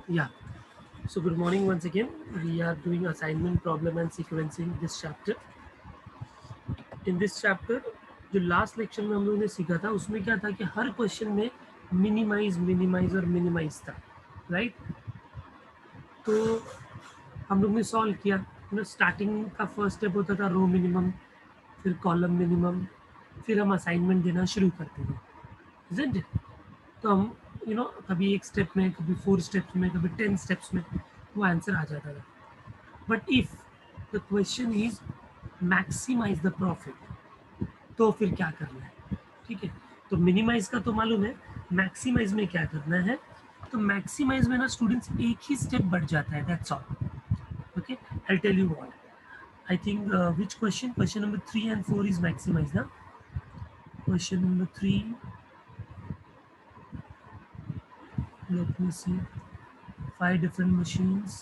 Yeah. So good morning once again. We are doing assignment problem and sequencing this chapter. In this chapter, जो last lecture में हम लोगों ने सीखा था उसमें क्या था कि हर क्वेश्चन में मिनिमाइज मिनिमाइज और मिनिमाइज था, राइट? तो हम लोग ने सॉल्व किया। स्टार्टिंग का फर्स्ट स्टेप होता था रो मिनिमम, फिर कॉलम मिनिमम, फिर हम असाइनमेंट देना शुरू करते थे, इजंट इट? तो हम कभी एक स्टेप में, कभी 4 स्टेप्स में, कभी 10 स्टेप्स में वो आंसर आ जाता था। But if the question is maximise the profit, तो फिर क्या करना है? ठीक है, तो मिनिमाइज का तो मालूम है, मैक्सिमाइज में क्या करना है? तो मैक्सिमाइज में ना स्टूडेंट्स एक ही स्टेप बढ़ जाता है, that's all. Okay, I tell you what I think, which question number 3 and 4 is maximize ना? Question number 3, let me see, 5 different machines,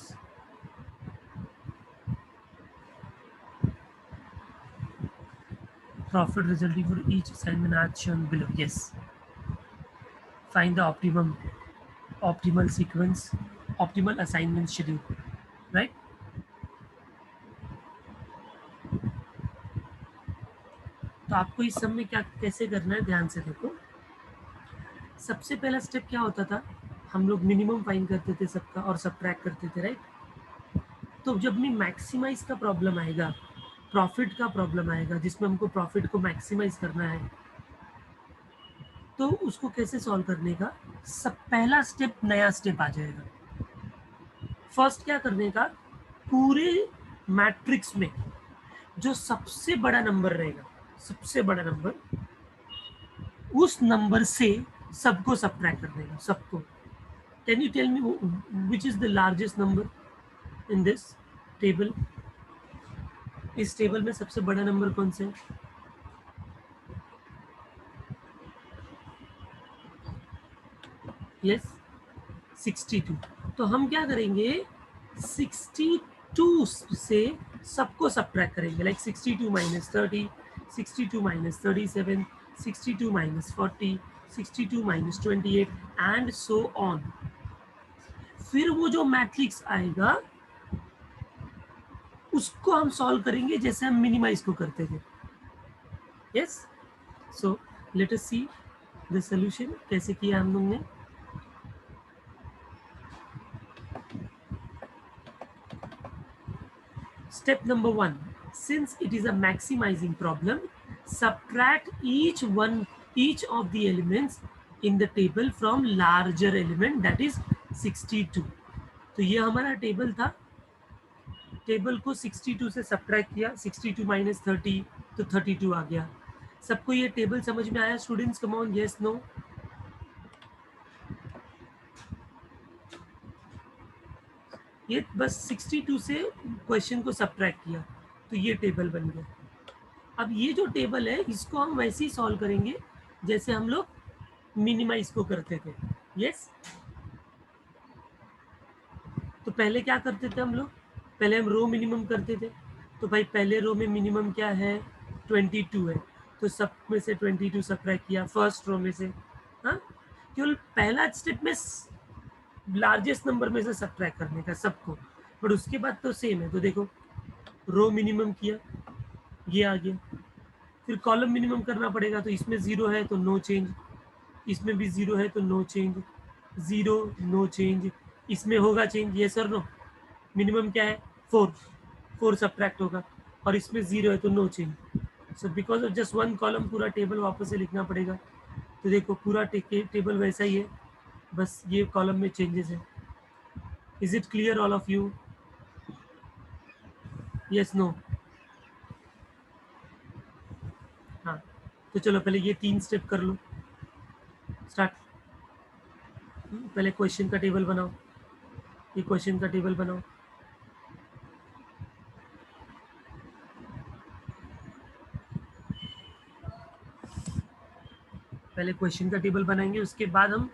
profit resulting for each assignment as shown below. Yes, find the optimal sequence, optimal assignment schedule, right? तो आपको इस सब में क्या कैसे करना है, ध्यान से देखो। सबसे पहला स्टेप क्या होता था, हम लोग मिनिमम फाइंड करते थे सबका और सब्ट्रैक्ट करते थे, राइट? तो जब भी मैक्सिमाइज का प्रॉब्लम आएगा, प्रॉफिट का प्रॉब्लम आएगा जिसमें हमको प्रॉफिट को मैक्सिमाइज करना है, तो उसको कैसे सॉल्व करने का, सब पहला स्टेप नया स्टेप आ जाएगा। फर्स्ट क्या करने का, पूरे मैट्रिक्स में जो सबसे बड़ा नंबर रहेगा, सबसे बड़ा नंबर, उस नंबर से सबको सब्ट्रैक्ट कर देगा, सबको। Can you tell me which is the largest number in this table? इस टेबल में सबसे बड़ा नंबर कौन सा है? यस, 62। तो हम क्या करेंगे, 62 से सबको सब्ट्रैक्ट करेंगे, like 62 minus 30, 62 minus 37, 62 minus 40, 62 minus 28 and so on. फिर वो जो मैट्रिक्स आएगा उसको हम सॉल्व करेंगे जैसे हम मिनिमाइज को करते थे। Yes, so let us see the solution कैसे किया हम लोग ने। Step number 1, since it is a maximizing problem, subtract each of the elements in the table from larger element, that is 62। तो ये हमारा टेबल था, टेबल को 62 से सब्ट्रैक्ट किया, 62 माइनस 30 तो 32 आ गया। सबको ये टेबल समझ में आया students? Come on, yes no? ये बस 62 से क्वेश्चन को सब्ट्रैक्ट किया तो ये टेबल बन गया। अब ये जो टेबल है इसको हम वैसे ही सॉल्व करेंगे जैसे हम लोग मिनिमाइज को करते थे। यस, तो पहले क्या करते थे हम लोग, पहले हम रो मिनिमम करते थे। तो भाई पहले रो में मिनिमम क्या है, 22 है, तो सब में से 22 सब्ट्रैक्ट किया फर्स्ट रो में से। हाँ, केवल पहला स्टेप में लार्जेस्ट नंबर में से सब्ट्रैक्ट करने का सबको, बट उसके बाद तो सेम है। तो देखो, रो मिनिमम किया, ये आ गया। फिर कॉलम मिनिमम करना पड़ेगा, तो इसमें 0 है तो नो चेंज, इसमें भी 0 है तो नो चेंज, 0 नो चेंज, इसमें होगा चेंज, ये सर नो। मिनिमम क्या है, 4, 4 सब्ट्रैक्ट होगा, और इसमें 0 है तो no change. So because of just one column पूरा टेबल वापस से लिखना पड़ेगा। तो देखो पूरा टेबल वैसा ही है, बस ये कॉलम में चेंजेस है। Is it clear all of you? Yes no? हाँ, तो चलो पहले ये 3 स्टेप कर लो, स्टार्ट। पहले क्वेश्चन का टेबल बनाओ, ये क्वेश्चन का टेबल बनाओ। पहले क्वेश्चन का टेबल बनाएंगे, उसके बाद हम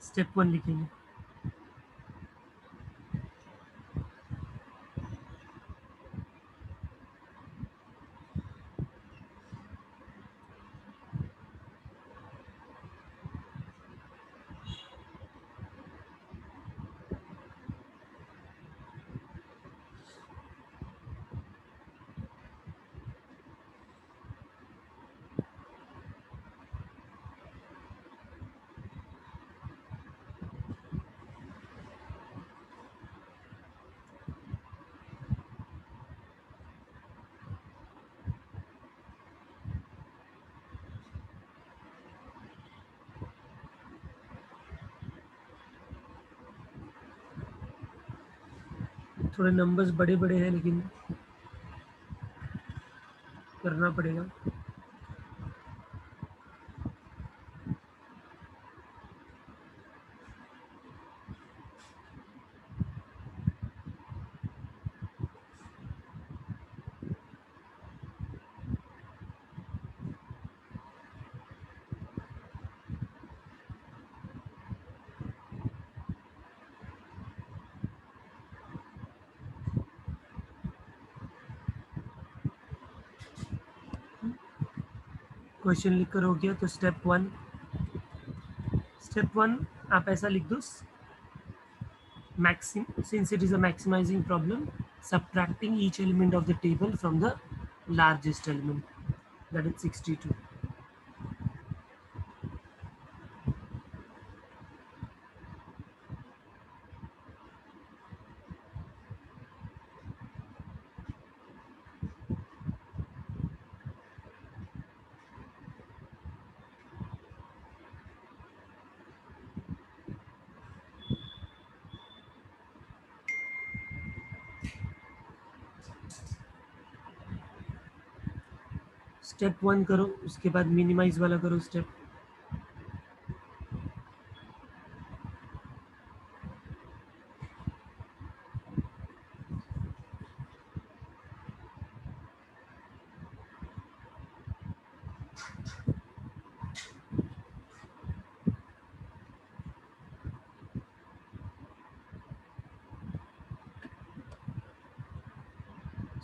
स्टेप 1 लिखेंगे। थोड़े नंबर्स बड़े बड़े हैं लेकिन करना पड़ेगा। क्वेश्चन लिख कर हो गया तो स्टेप 1 आप ऐसा लिख दो, since it is a maximizing problem, subtracting each element of the table from the largest element, that is 62. Step 1 करो, उसके बाद मिनिमाइज वाला करो स्टेप।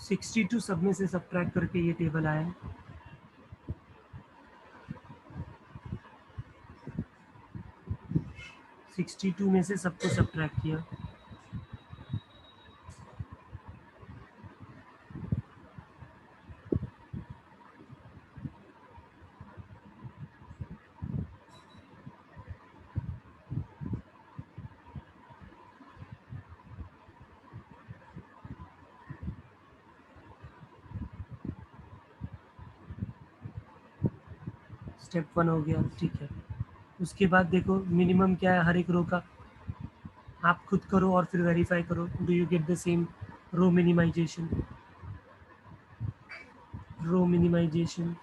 सिक्सटी टू सब में से सब्ट्रैक्ट करके ये टेबल आया है। 62 में से सबको सब्ट्रैक्ट किया। स्टेप 1 हो गया, ठीक है। उसके बाद देखो मिनिमम क्या है हर एक रो का, आप खुद करो और फिर वेरीफाई करो। Do you get the same row minimisation? Row minimisation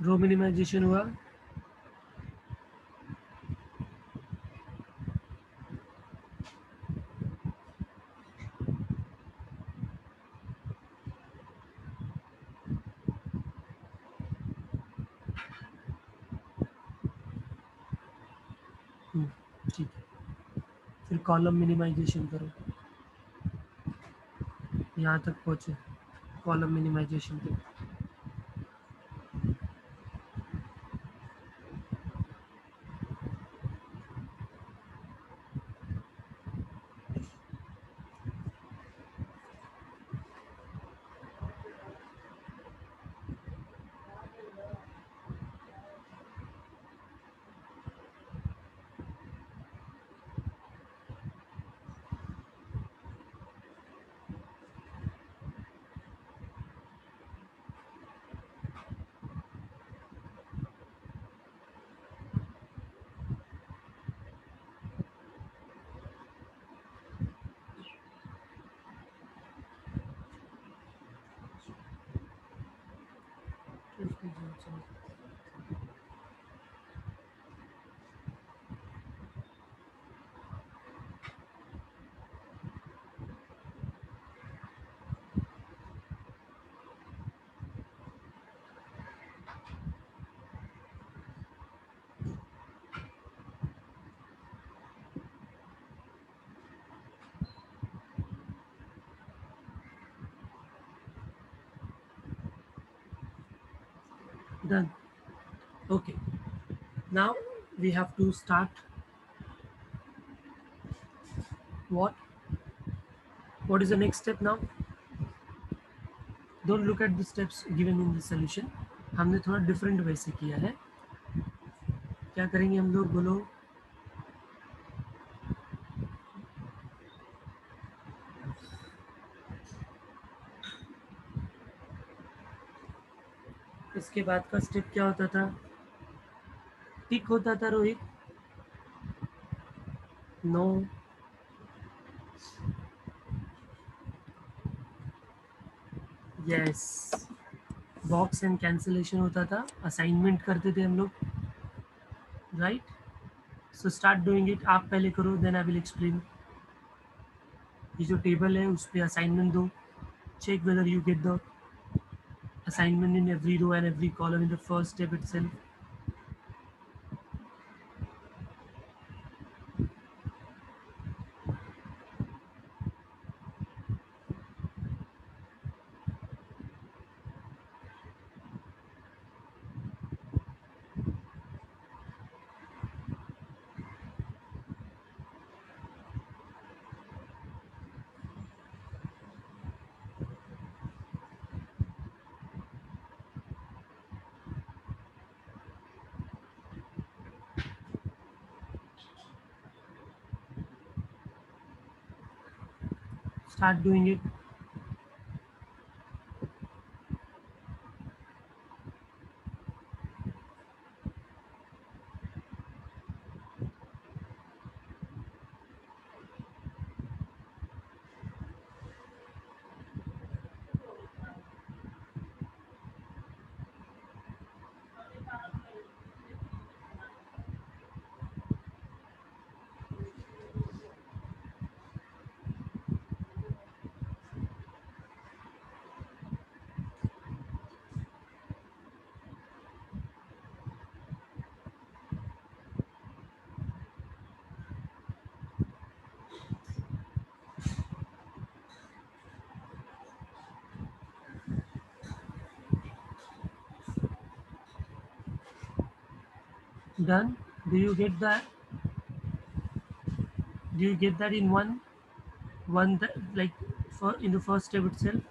row minimisation हुआ। ठीक है, फिर कॉलम मिनिमाइजेशन करो। यहाँ तक पहुँचे कॉलम मिनिमाइजेशन पे। Okay, now we have to start. What? What is the next step now? Don't look at the steps given in the solution. हमने थोड़ा डिफरेंट वे से किया है. क्या करेंगे हम लोग, बोलो. इसके बाद का स्टेप क्या होता था? टिक होता था Rohit. No. Yes. Box and cancellation होता था. असाइनमेंट करते थे हम लोग. Right. So start doing it. आप पहले करो, देन आई विल एक्सप्लेन. ये जो टेबल है उस पर असाइनमेंट दो. Check whether you get the assignment in every row and every column in the first step itself. Start doing it. Done. Do you get that? Do you get that in one that, like, for in the first step itself?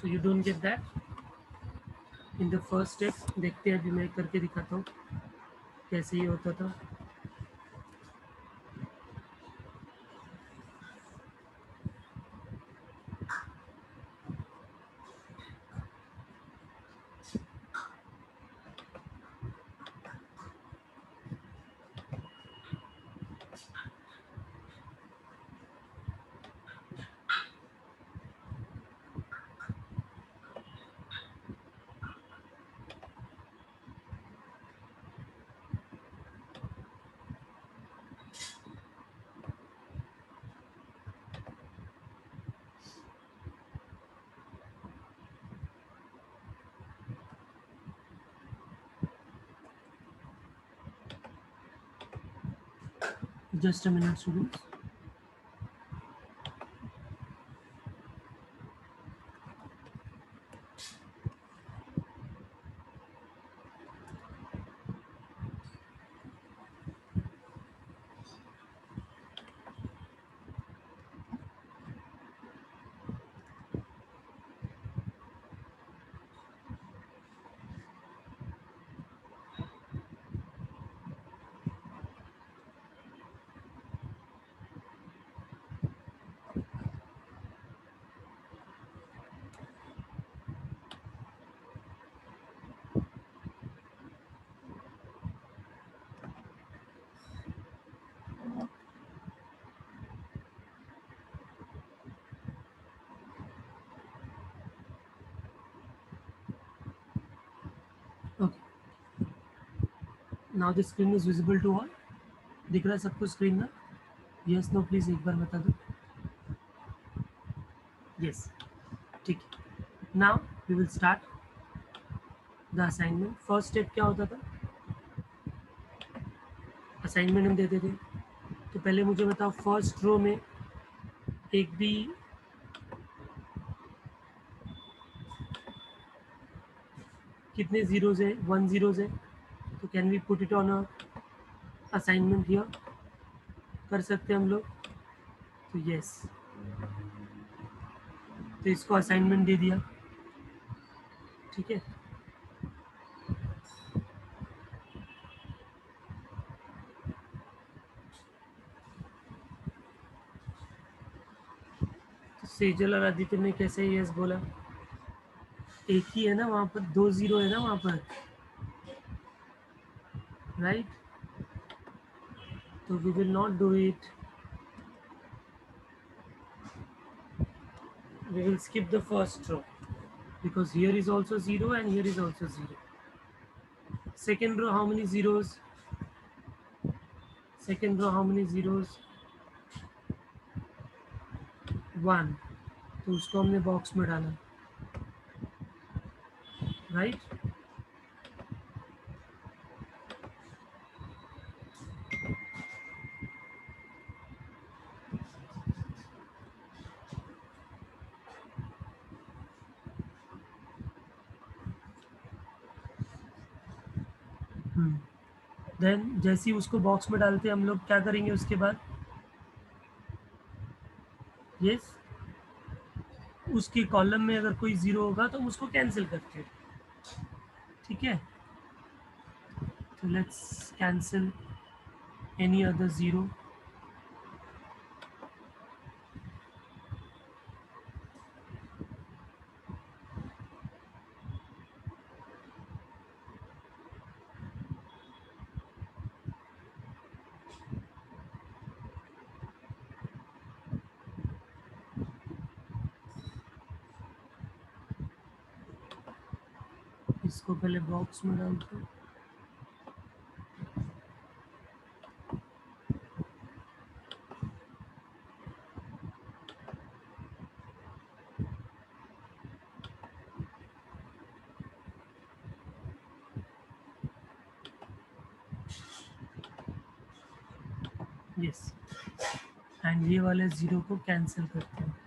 So you don't get that in the first step. देखते हैं, अभी मैं करके दिखाता हूँ कैसे ये होता था. Just a minute, students. Okay. Now the screen is visible to all. दिख रहा है सबको स्क्रीन में? यस नो प्लीज एक बार बता दो। यस, ठीक है। Now we will start the assignment. First step क्या होता था, असाइनमेंट हम देते थे। तो पहले मुझे बताओ फर्स्ट रो में एक भी कितने जीरोज है, 1 जीरोज है। तो can we put it on a assignment here, कर सकते हैं हम लोग। तो यस, तो इसको असाइनमेंट दे दिया, ठीक है। तो सेजल और आदित्य ने कैसे यस बोला, एक ही है ना वहाँ पर, 2 जीरो है ना वहाँ पर, राइट। तो we will not do it, we will skip the first row because here is also 0 and here is also 0. Second row, how many zeros? Second row, how many zeros? 1, तो उसको हमने box में डाला, right. Then जैसे ही उसको box में डालते हैं हम लोग क्या करेंगे उसके बाद, यस, उसके कॉलम में अगर कोई जीरो होगा तो हम उसको कैंसिल करते हैं, ठीक है। तो let's cancel any other zero. इसको पहले बॉक्स में डालते हैं, यस, एंड ये वाले जीरो को कैंसिल करते हैं।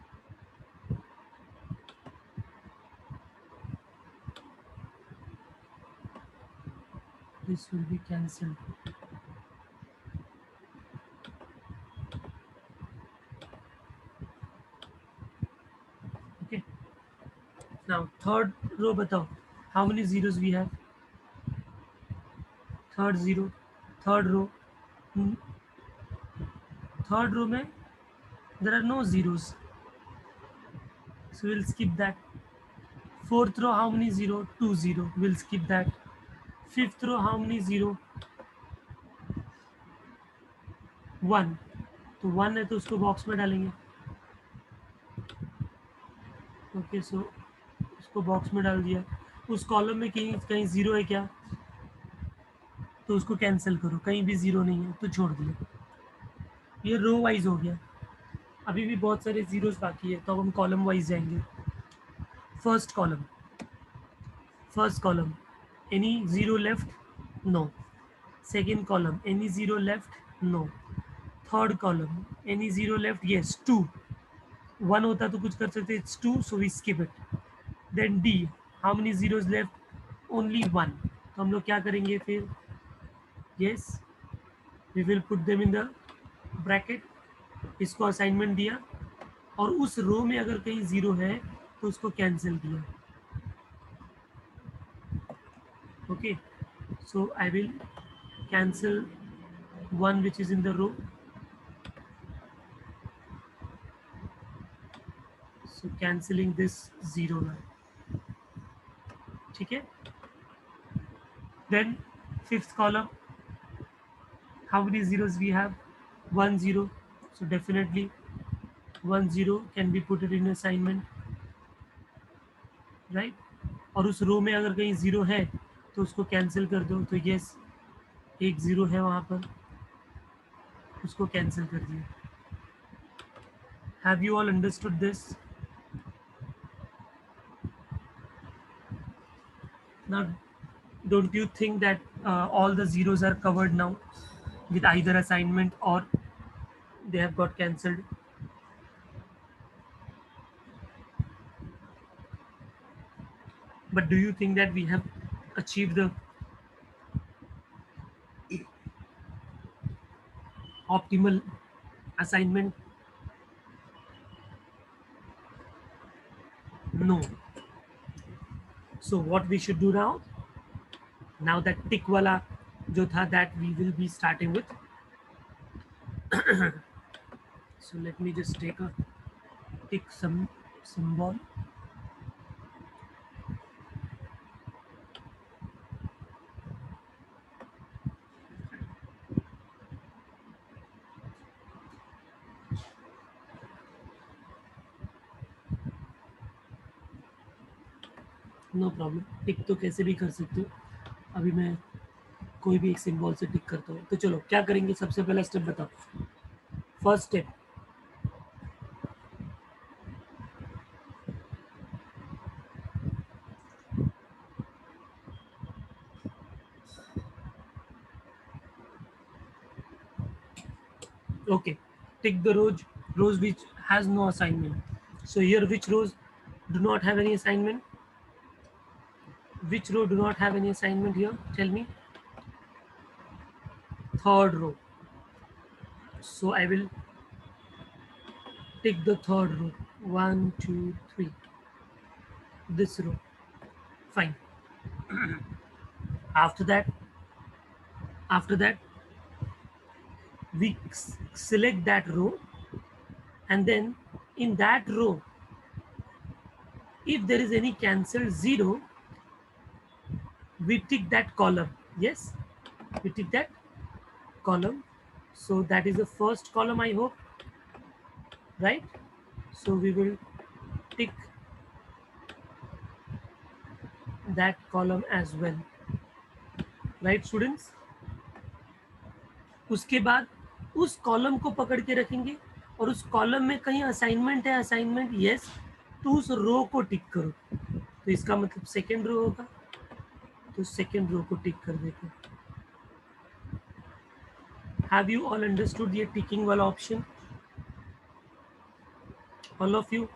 This will be cancelled. Okay. Now third row बताओ, how many zeros we have? Third zero, third row. Third row में there are no zeros, so we'll skip that. Fourth row, how many zero? 2 0. We'll skip that. Fifth row, how many zero? 1. तो 1 है तो उसको box में डालेंगे। Okay, सो उसको box में डाल दिया। उस कॉलम में कहीं कहीं जीरो है क्या, तो उसको कैंसिल करो, कहीं भी जीरो नहीं है तो छोड़ दिया। ये रो वाइज हो गया, अभी भी बहुत सारे जीरोस बाकी है तो अब हम कॉलम वाइज जाएंगे। First column, first column, any zero left, no. Second column, any zero left, no. Third column, any zero left, yes 2। 1 होता तो कुछ कर सकते, it's 2, so we skip it. Then D, how many zeros left, only 1, तो हम लोग क्या करेंगे फिर, yes, we will put them in the bracket. इसको असाइनमेंट दिया और उस रो में अगर कहीं जीरो है तो उसको कैंसिल किया। Okay, so I will cancel 1 which is in the row, so cancelling this 0 now, ठीक है। Then fifth column, how many zeros we have, 1 0, so definitely 1 0 can be put it in assignment, right। और उस रो में अगर कहीं zero है तो उसको कैंसिल कर दो, तो यस, एक जीरो है वहाँ पर, उसको कैंसिल कर दिया। Have you all understood this? Now, don't you think that all the zeros are covered now with either assignment or they have got cancelled? But do you think that we have achieved the optimal assignment? No. So what we should do now? Now that tick wala jo tha, that we will be starting with. So let me just take a tick some symbol. No problem, tick तो कैसे भी कर सकते हो, अभी मैं कोई भी एक सिंबल से टिक करता हूँ। तो चलो क्या करेंगे, सबसे पहला स्टेप बताओ। First step, okay, tick the rows which has no assignment. So here which rows do not have any assignment? Which row do not have any assignment here? Tell me. Third row. So I will tick the third row. 1, 2, 3. This row. Fine. After that, we select that row, and then in that row, if there is any cancelled zero, we tick that column. Yes, we tick that column. So that is the first column, I hope, right? So we will tick that column as well, right students? उसके बाद उस column को पकड़ के रखेंगे और उस column में कहीं असाइनमेंट है, असाइनमेंट यस, तो उस रो को टिक करो। तो इसका मतलब सेकेंड रो होगा, तो सेकेंड रो को टिक कर देते हैं। हैव यू ऑल अंडरस्टूड ये टिकिंग वाला ऑप्शन? All of you?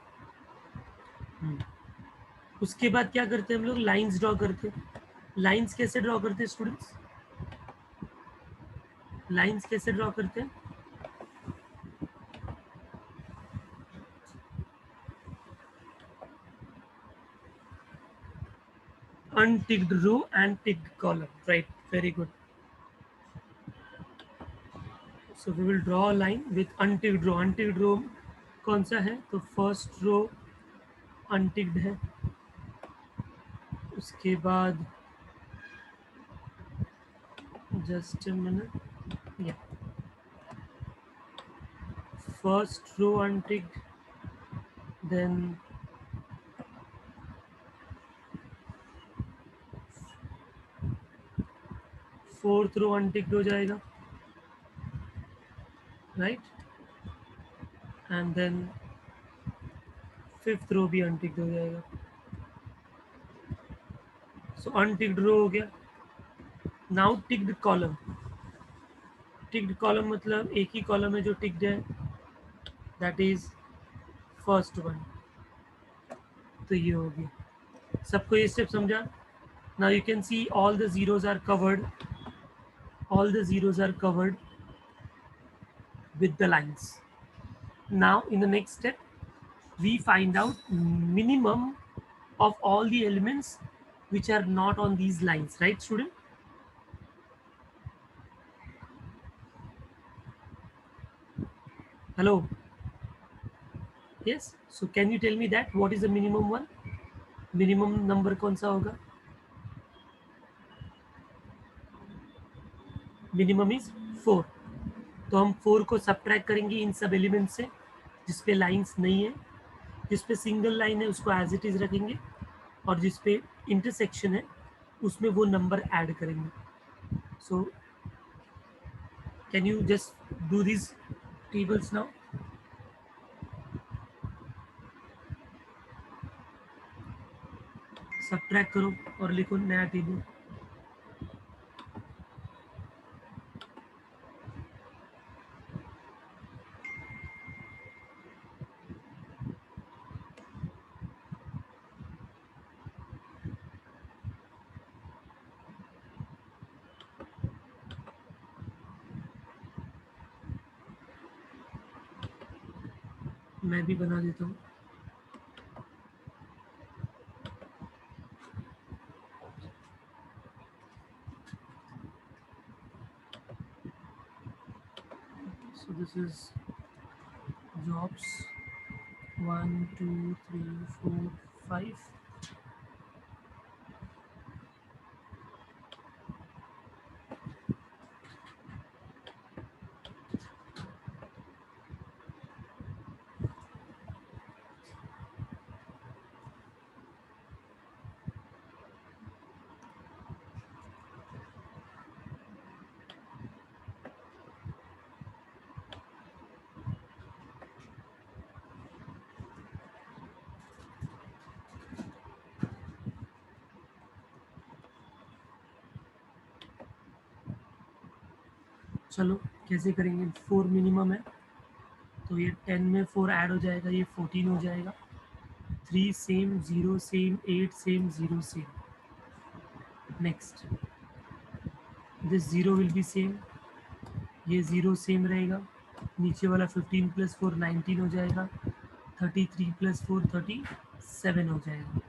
उसके बाद क्या करते हैं हम लोग, लाइंस ड्रॉ करते हैं। लाइंस कैसे ड्रॉ करते हैं स्टूडेंट्स? लाइंस कैसे ड्रॉ करते हैं? Unticked row and ticked column, right? Very good. So we will draw a line with unticked row. Unticked row कौन सा है? तो फर्स्ट रो unticked है, उसके बाद just a minute, yeah, first row unticked, then fourth row unticked हो जाएगा, right? And then fifth row भी unticked हो जाएगा। So unticked row हो गया। Now ticked column. Ticked column मतलब एक ही कॉलम है जो टिक्ड है, दैट इज फर्स्ट वन। तो ये हो गया। सबको ये स्टेप समझा? Now you can see all the zeros are covered, all the zeros are covered with the lines. Now in the next step we find out minimum of all the elements which are not on these lines, right student? Hello? Yes, so can you tell me that what is the minimum one? Minimum number कौन सा होगा? Minimum is 4। तो हम 4 को subtract करेंगे इन सब element से जिस पे लाइंस नहीं है। जिस पे सिंगल लाइन है उसको एज इट इज रखेंगे, और जिस पे इंटरसेक्शन है उसमें वो नंबर ऐड करेंगे। So can you just do this tables now? Subtract करो और लिखो नया टेबल। मैं भी बना देता हूँ। So this is jobs 1 2 3 4 5. चलो कैसे करेंगे, 4 मिनिमम है तो ये 10 में 4 ऐड हो जाएगा, ये 14 हो जाएगा। 3 same, 0 same, 8 same, 0 same. Next this 0 will be same, ये 0 सेम रहेगा। नीचे वाला 15 प्लस 4 19 हो जाएगा। 33 प्लस 4 37 हो जाएगा।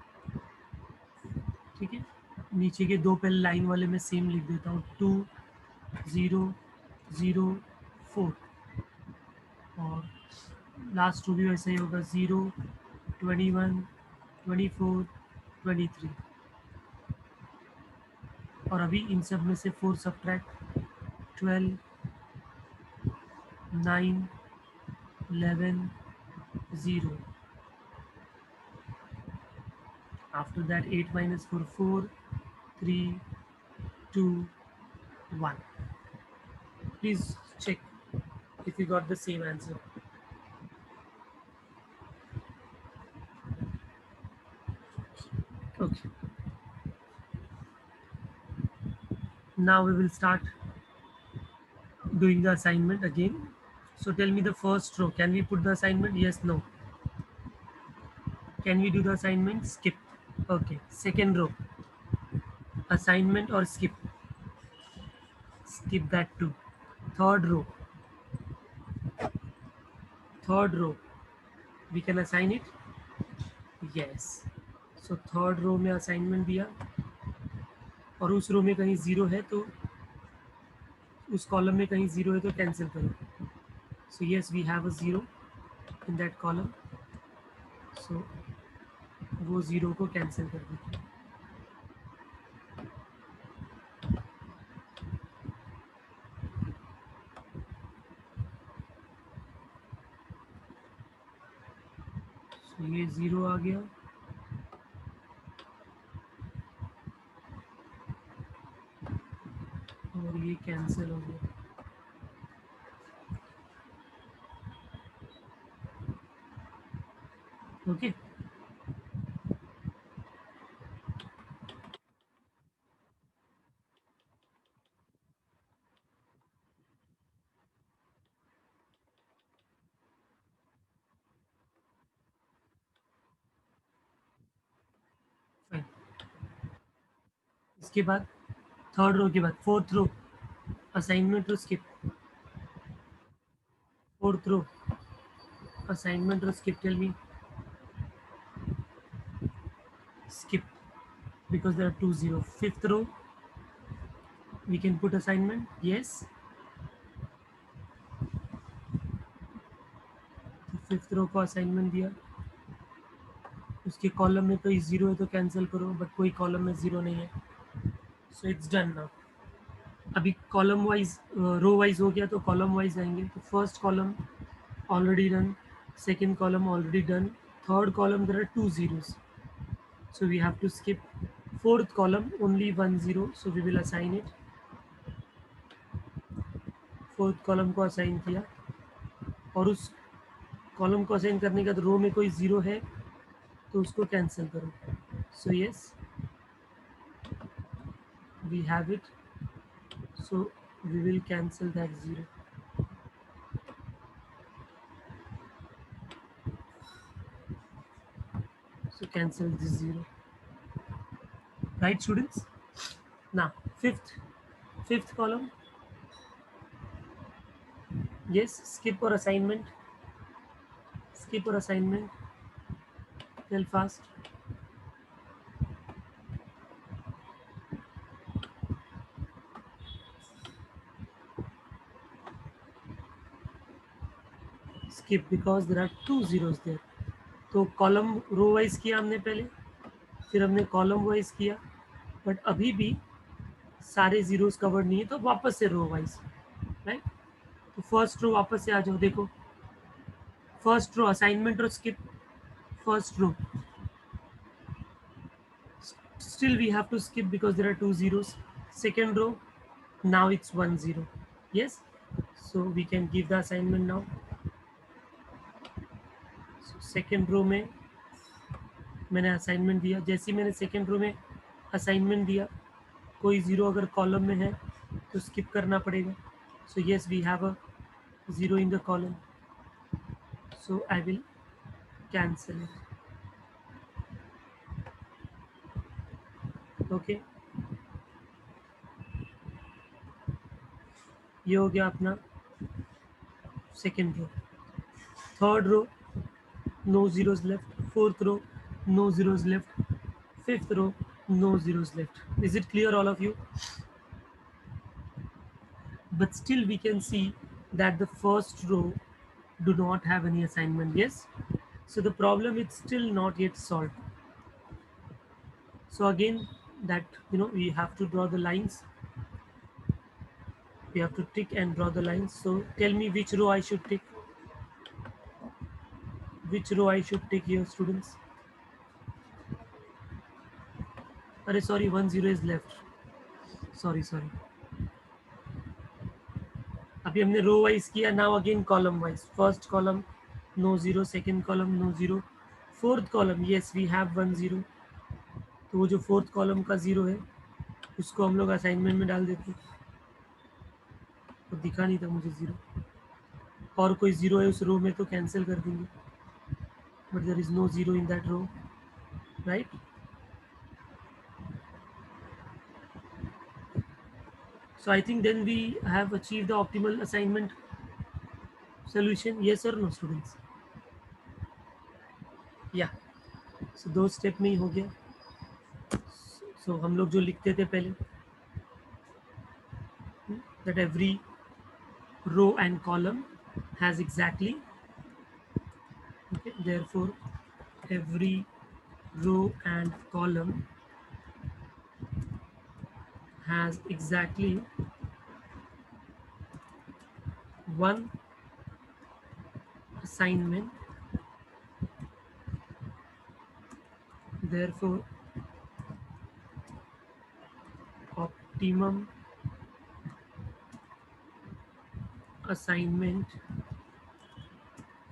ठीक है, नीचे के दो पहले लाइन वाले में सेम लिख देता हूँ, 2 0 0 4, और लास्ट टू भी वैसे ही होगा, 0 21 24 23। और अभी इन सब में से 4 subtract, 12 9 11 0। After that 8 minus 4 4 3 2 1. Please check if you got the same answer. Okay. Now we will start doing the assignment again. So tell me the first row. Can we put the assignment? Yes, no. Can we do the assignment? Skip. Okay. Second row. Assignment or skip? Skip that too. Third row. Third row. We can assign it? Yes. So third row में assignment दिया, और उस रो में कहीं 0 है तो उस column में कहीं 0 है तो कैंसिल करो। So yes, we have a 0 in that column. So वो 0 को कैंसिल कर देते हैं। So ये 0 आ गया, और ये कैंसिल हो गया। Okay, fine. इसके बाद थर्ड रो के बाद फोर्थ रो, असाइनमेंट और स्किप। फोर्थ रो, असाइनमेंट और skip. Tell me. Skip, because there are 2 0. Fifth row, we can put assignment. Yes. तो फिफ्थ रो को असाइनमेंट दिया, उसके कॉलम में कोई 0 है तो कैंसिल करो, बट कोई कॉलम में 0 नहीं है। So it's done now. अभी कॉलम वाइज, रो वाइज हो गया तो कॉलम वाइज आएंगे। तो first column already done, second column already done, third column there are 2 zeros, so we have to skip. Fourth column only 1 0, so we will assign it. Fourth column को assign किया, और उस column को assign करने के बाद रो में कोई 0 है तो उसको कैंसिल करो। So yes, we have it, so we will cancel that 0. So cancel this 0, right students? Now fifth column, yes, skip or assignment, tell fast. Skip because there are 2 zeros there. तो column row wise किया हमने पहले, फिर हमने column wise किया, but अभी भी सारे जीरोस कवर्ड नहीं है, तो वापस से रो वाइज, राइट? तो फर्स्ट रो वापस से आ जाओ, देखो फर्स्ट रो असाइनमेंट और skip, first row still we have to skip because there are 2 zeros. Second row, now it's 1 0. Yes, so we can give the assignment now. So second row में मैंने assignment दिया, जैसे ही मैंने second row में assignment दिया, कोई zero अगर column में है तो स्किप करना पड़ेगा. So yes, we have a zero in the column, so I will cancel it. Okay, ये हो गया अपना second row. Third row, no zeros left. Fourth row, no zeros left. Fifth row, no zeros left. Is it clear, all of you? But still we can see that the first row do not have any assignment. Yes, so the problem is still not yet solved. So again, that we have to draw the lines, we have to tick and draw the lines. So tell me which row I should tick, here, students. Sorry, 1 0 is left. Sorry. अभी हमने row wise किया, now again column wise. First column no zero, second column no zero, fourth column yes we have 1 0. तो वो जो fourth column का zero है उसको हम लोग असाइनमेंट में डाल देते हैं, तो दिखा नहीं था मुझे जीरो, और कोई जीरो है उस रो में तो कैंसिल कर देंगे, but there is no zero in that row, right? So I think then we have achieved the optimal assignment solution. Yes or no, students? Yeah. So दो स्टेप में ही हो गया. So हम लोग जो लिखते थे पहले, that every row and column has exactly, okay, therefore every row and column has exactly one assignment, therefore optimum assignment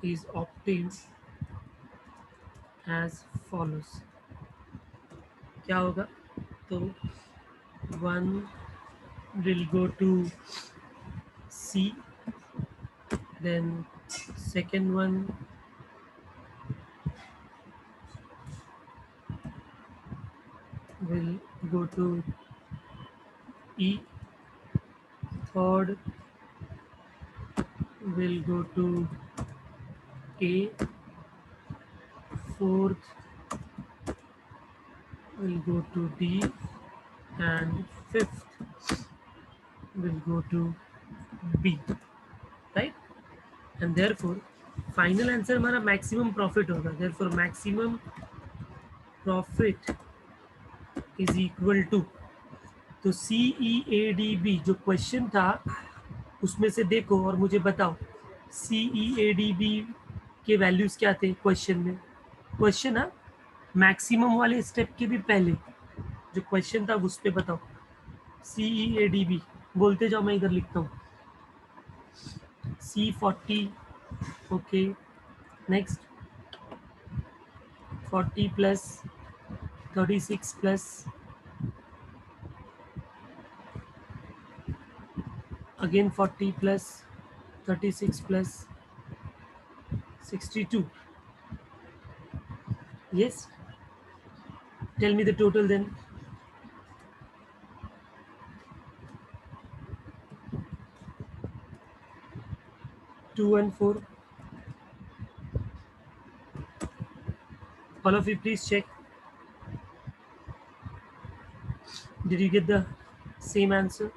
is obtained as follows. क्या होगा? तो 1 will go to C, then second one will go to E, third will go to A, fourth will go to D, and fifth will go to B, right? And therefore final answer हमारा maximum profit होगा. Therefore maximum profit is equal to, तो CEADB जो question था उसमें से देखो और मुझे बताओ CEADB के वैल्यूज क्या थे क्वेश्चन में. क्वेश्चन है मैक्सिमम वाले स्टेप के भी पहले जो क्वेश्चन था उस पर बताओ. CEADB बोलते जाओ, मैं इधर लिखता हूँ. C40, okay, next 40 plus 36 plus again 40 plus 36 plus 62. Yes, tell me the total then. Two and four. All of you please check. Did you get the same answer?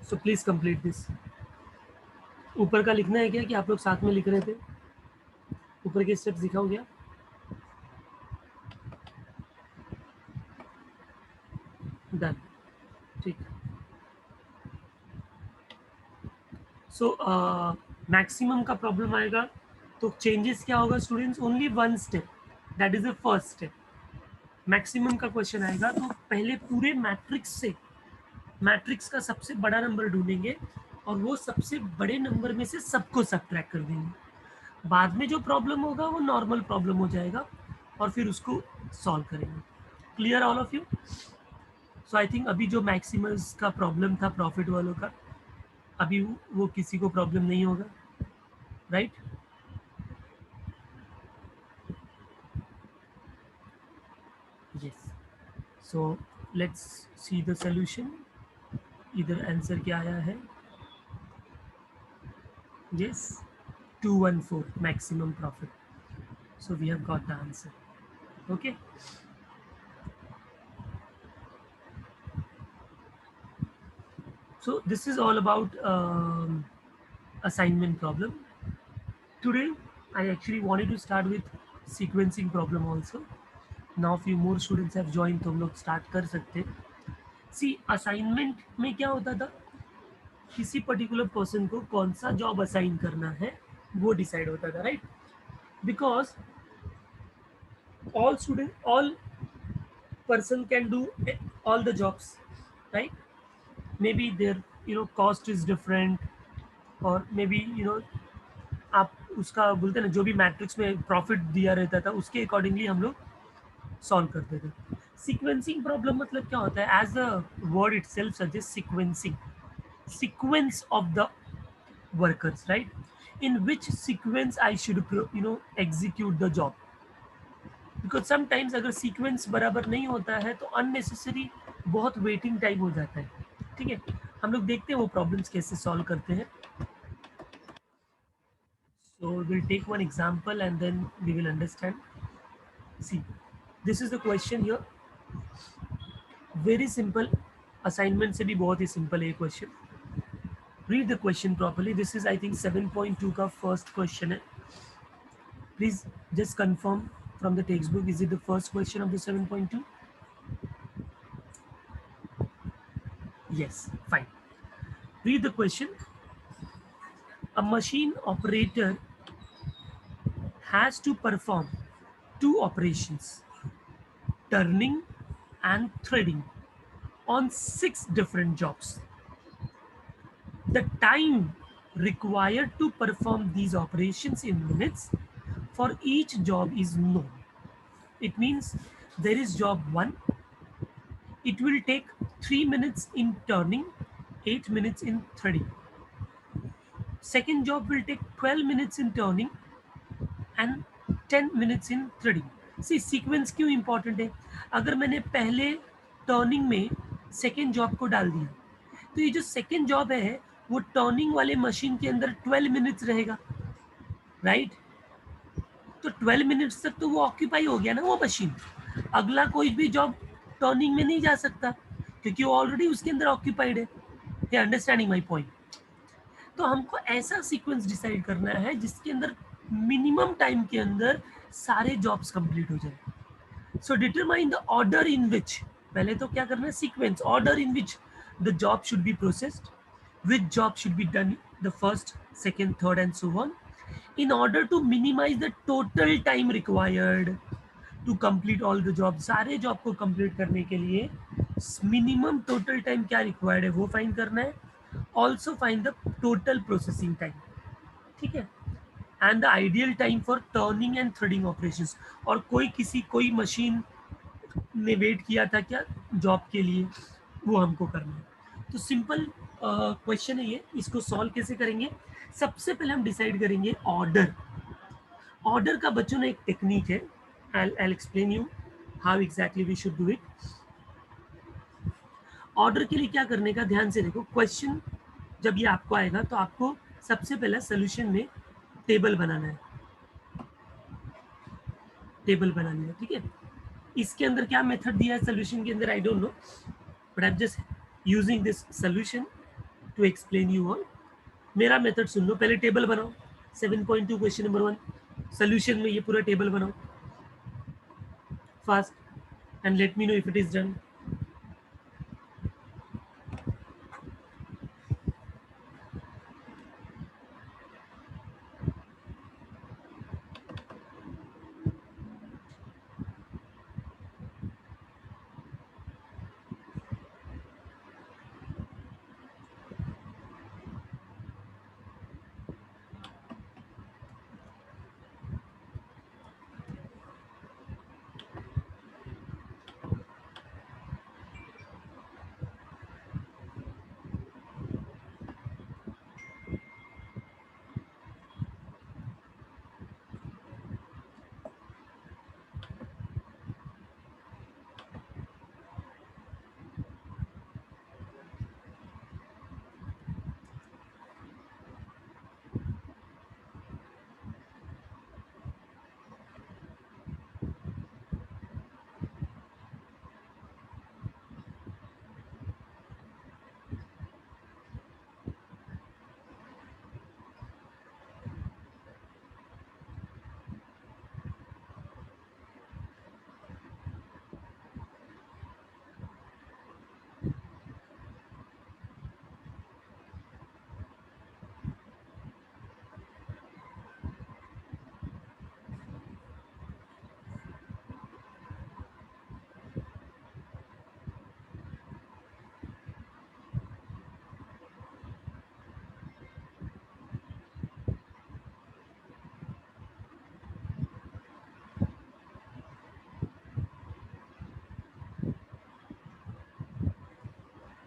So please complete this. ऊपर का लिखना है क्या कि आप लोग साथ में लिख रहे थे? ऊपर के स्टेप्स दिखाओ क्या? डन, ठीक. सो मैक्सिमम का प्रॉब्लम आएगा तो चेंजेस क्या होगा students? Only one step, that is the first step. Maximum का क्वेश्चन आएगा तो पहले पूरे मैट्रिक्स से मैट्रिक्स का सबसे बड़ा नंबर ढूंढेंगे और वो सबसे बड़े नंबर में से सबको सबट्रैक्ट कर देंगे. बाद में जो प्रॉब्लम होगा वो नॉर्मल प्रॉब्लम हो जाएगा और फिर उसको सॉल्व करेंगे. Clear all of you? So I think अभी जो मैक्सिमस का प्रॉब्लम था प्रॉफिट वालों का, अभी वो किसी को प्रॉब्लम नहीं होगा, right? Yes. So let's see the solution. इधर आंसर क्या आया है? Yes, 214 maximum profit. So we have got the answer. Okay. So this is all about assignment problem. Today I actually wanted to start with sequencing problem also. Now few more students have joined, तो हम लोग start कर सकते. See, assignment में क्या होता था? किसी पर्टिकुलर पर्सन को कौन सा जॉब असाइन करना है वो डिसाइड होता था, right? Because all person can do all the jobs, right? Maybe their cost is different, और maybe आप उसका बोलते हैं ना, जो भी मैट्रिक्स में प्रॉफिट दिया रहता था उसके अकॉर्डिंगली हम लोग सॉल्व करते थे. सीक्वेंसिंग प्रॉब्लम मतलब क्या होता है? As the word itself suggest, sequencing, sequence of the workers, right? In which sequence I should execute the job. Because sometimes अगर सीक्वेंस बराबर नहीं होता है तो अननेसेसरी बहुत वेटिंग टाइम हो जाता है. ठीक है, हम लोग देखते हैं वो प्रॉब्लम्स कैसे सॉल्व करते हैं. So we'll take one example and then we will understand. See, this is the question here. Very simple. Assignment से भी बहुत ही simple है ये question. Read the question properly. This is I think 7.2 का first question है. Please just confirm from the textbook. Is it the first question of the 7.2? Yes, fine. Read the question. A machine operator has to perform two operations, turning and threading, on 6 different jobs. The time required to perform these operations in minutes for each job is known. It means there is job 1. It will take 3 minutes in turning, 8 minutes in threading. Second job will take 12 minutes in turning and 10 minutes in threading. See, sequence क्यों important है? अगर मैंने पहले turning में second job को डाल दिया तो ये जो सेकेंड जॉब है वो टर्निंग वाले मशीन के अंदर 12 मिनट्स रहेगा, राइट? तो 12 मिनट्स तक तो वो ऑक्यूपाई हो गया ना वो मशीन. अगला कोई भी जॉब टर्निंग में नहीं जा सकता क्योंकि वो ऑलरेडी उसके अंदर ऑक्यूपाइड है. ये अंडरस्टैंडिंग माई पॉइंट? तो हमको ऐसा सीक्वेंस डिसाइड करना है जिसके अंदर मिनिमम टाइम के अंदर सारे जॉब्स कंप्लीट हो जाए. सो डिटरमाइन द ऑर्डर इन विच, पहले तो क्या करना है? Sequence, order in which the job should be processed, which job should be done the first, second, third and so on, in order to minimize the total time required to complete all the jobs. सारे job को complete करने के लिए minimum total time क्या required है वो find करना है. Also find the total processing time, ठीक है, and the ideal time for turning and threading operations. और कोई मशीन ने वेट किया था क्या जॉब के लिए, वो हमको करना है। तो सिंपल क्वेश्चन है ये, इसको सॉल्व कैसे करेंगे? सबसे पहले हम डिसाइड करेंगे ऑर्डर। ऑर्डर का बच्चों ने एक टेक्निक है, I explain you how exactly we should do it. Order के लिए क्या करने का, ध्यान से देखो। क्वेश्चन जब ये आपको आएगा तो आपको सबसे पहले सोल्यूशन में टेबल बनाना है, टेबल बनानी है, ठीक है। इसके अंदर क्या मेथड दिया है सोल्यूशन के अंदर, I don't know, but I am just using this solution to explain you all. मेरा मेथड सुन लो, पहले टेबल बनाओ। 7.2 क्वेश्चन नंबर 1 सोल्यूशन में ये पूरा टेबल बनाओ fast and let me know if it is done.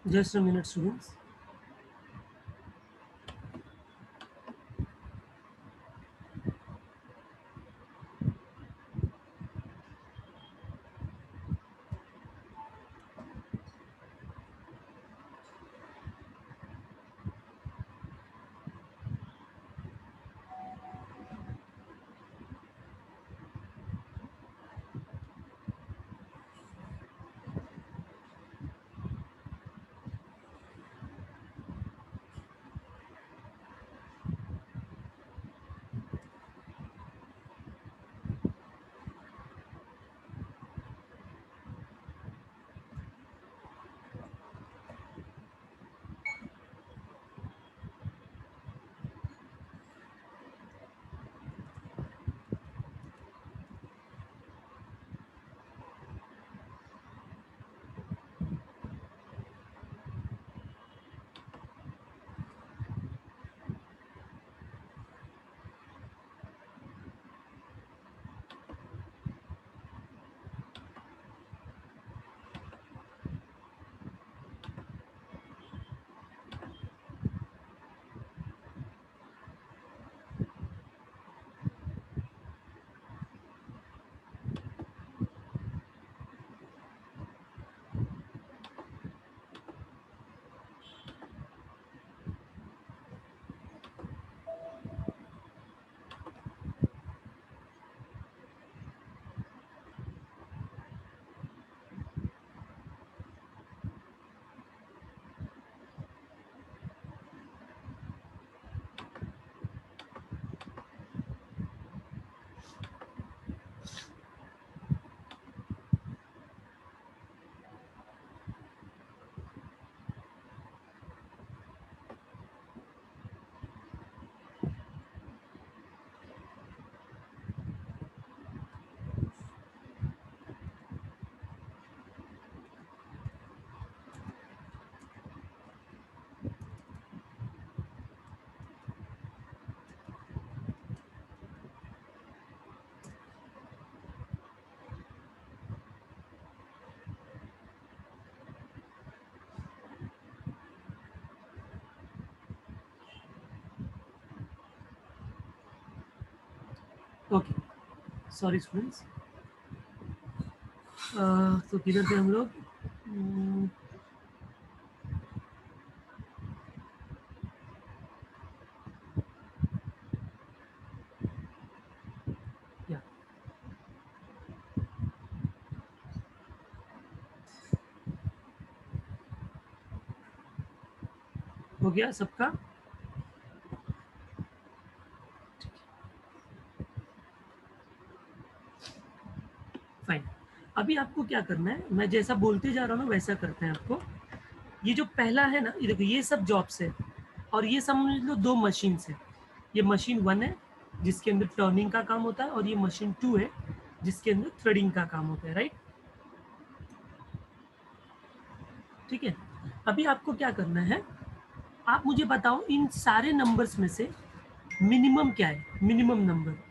Just a minute students. Okay, sorry students. तो किधर थे हम लोग? या हो गया सबका? फाइन। अभी आपको क्या करना है, मैं जैसा बोलते जा रहा हूँ वैसा करते हैं आपको। ये जो पहला है ना, ये देखो, ये सब जॉब्स है और ये समझ लो दो मशीन्स है। ये मशीन 1 है जिसके अंदर टर्निंग का काम होता है, और ये मशीन 2 है जिसके अंदर थ्रेडिंग का काम होता है, राइट? ठीक है। अभी आपको क्या करना है, आप मुझे बताओ इन सारे नंबर्स में से मिनिमम क्या है, मिनिमम नंबर।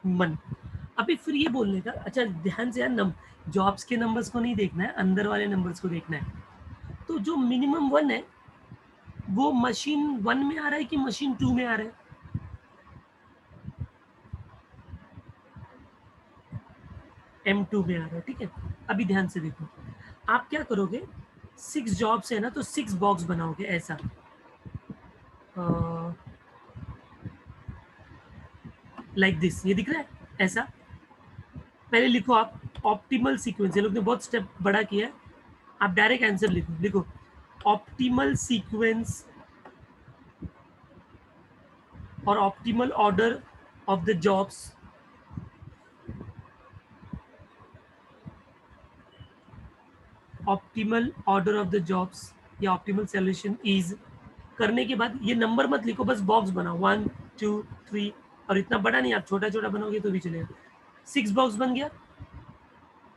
मन। अभी फिर ये बोलने का, अच्छा ध्यान से यार, जॉब्स के नंबर्स को नहीं देखना है, अंदर वाले नंबर्स को देखना है। तो जो मिनिमम 1 है वो मशीन 1 में आ रहा है कि मशीन 2 में आ रहा है? M2 में आ रहा है, ठीक है। अभी ध्यान से देखो, आप क्या करोगे, 6 जॉब्स है ना, तो 6 बॉक्स बनाओगे ऐसा, लाइक दिस, ये दिख रहा है ऐसा। पहले लिखो आप ऑप्टिमल सीक्वेंस, ये लोग ने बहुत स्टेप बड़ा किया है। आप डायरेक्ट आंसर लिखो, लिखो ऑप्टिमल सीक्वेंस और optimal order of the jobs, optimal order of the jobs या ऑप्टिमल सॉल्यूशन इज। करने के बाद ये नंबर मत लिखो, बस बॉक्स बनाओ 1 2 3, और इतना बड़ा नहीं, आप छोटा छोटा बनाओगे तो भी चलेगा। 6 बॉक्स बन गया,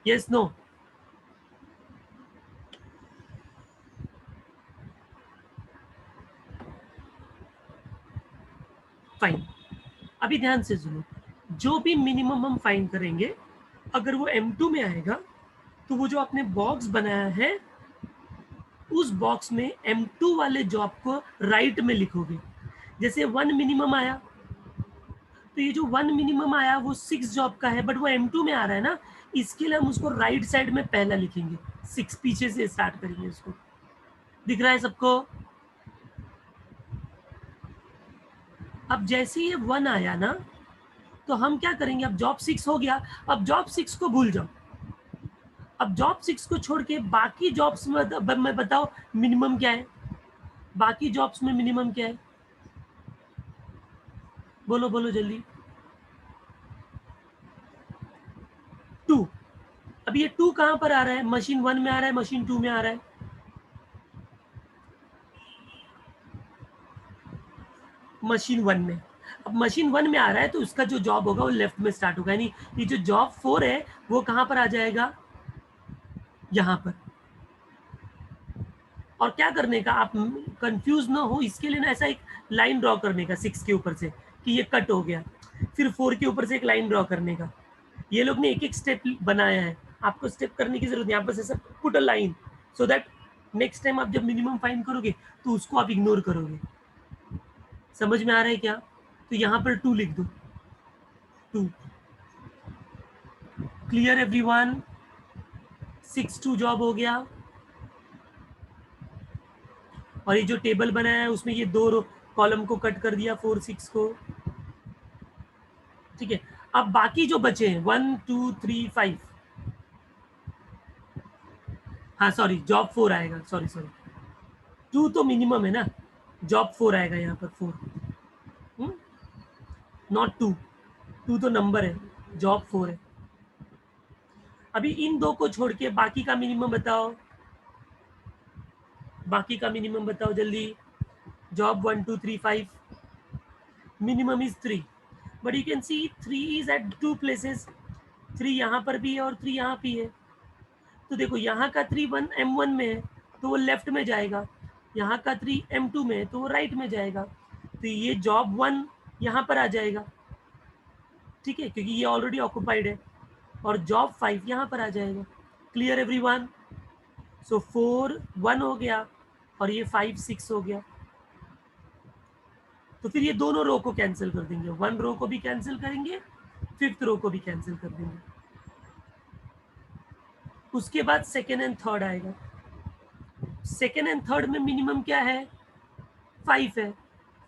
यस नो? फाइन। अभी ध्यान से सुनो, जो भी मिनिमम हम फाइन करेंगे, अगर वो M2 में आएगा तो वो जो आपने बॉक्स बनाया है उस बॉक्स में M2 वाले जॉब को राइट में लिखोगे। जैसे 1 मिनिमम आया, तो ये जो 1 मिनिमम आया वो 6 जॉब का है, बट वो M2 में आ रहा है ना, इसके लिए हम उसको राइट साइड में पहला लिखेंगे, 6 पीछे से स्टार्ट करेंगे इसको। दिख रहा है सबको? अब जैसे ये 1 आया ना, तो हम क्या करेंगे, अब जॉब 6 हो गया, अब जॉब 6 को भूल जाओ। अब जॉब 6 को छोड़ के बाकी जॉब्स में बताओ मिनिमम क्या है, बाकी जॉब्स में मिनिमम क्या है, बोलो बोलो जल्दी। 2। अब ये 2 कहां पर आ रहा है, मशीन 1 में आ रहा है, मशीन 2 में आ रहा है? मशीन 1 में। अब मशीन 1 में आ रहा है तो उसका जो जॉब होगा वो लेफ्ट में स्टार्ट होगा, यानी ये जो जॉब 4 है वो कहां पर आ जाएगा, यहां पर। और क्या करने का, आप कंफ्यूज ना हो इसके लिए ना, ऐसा एक लाइन ड्रॉ करने का 6 के ऊपर से कि ये कट हो गया, फिर 4 के ऊपर से एक लाइन ड्रॉ करने का। ये लोग ने एक एक स्टेप बनाया है, आपको स्टेप करने की जरूरत नहीं, आप बस ऐसा put a line, so that next time आप जब मिनिमम फाइंड करोगे तो उसको आप इग्नोर करोगे। समझ में आ रहा है क्या? तो यहाँ पर 2 लिख दो, 2। Clear everyone? 6 2 जॉब हो गया, और ये जो टेबल बनाया है उसमें ये 2 कॉलम को कट कर दिया, 4 6 को। ठीक है। अब बाकी जो बचे हैं 1 2 3 5, हाँ सॉरी, जॉब 4 आएगा, सॉरी सॉरी, 2 तो मिनिमम है ना, जॉब 4 आएगा यहाँ पर, 4, नॉट 2, 2 तो नंबर है, जॉब 4 है। अभी इन 2 को छोड़ के बाकी का मिनिमम बताओ, बाकी का मिनिमम बताओ जल्दी। Job 1 2 3 5, minimum is 3, but you can see 3 is at 2 places, 3 यहाँ पर भी है और 3 यहाँ भी है। तो देखो यहाँ का 3 M1 में है तो वो लेफ्ट में जाएगा, यहाँ का 3 M2 में है तो वो राइट में जाएगा, तो ये जॉब 1 यहाँ पर आ जाएगा, ठीक है, क्योंकि ये ऑलरेडी ऑक्यूपाइड है। और जॉब 5 यहाँ पर आ जाएगा। Clear everyone? सो 4 1 हो गया और ये 5 6 हो गया। तो फिर ये दोनों रो को कैंसिल कर देंगे, 1 रो को भी कैंसिल करेंगे, 5th रो को भी कैंसिल कर देंगे। उसके बाद सेकेंड एंड थर्ड आएगा। सेकेंड एंड थर्ड में मिनिमम क्या है? 5 है।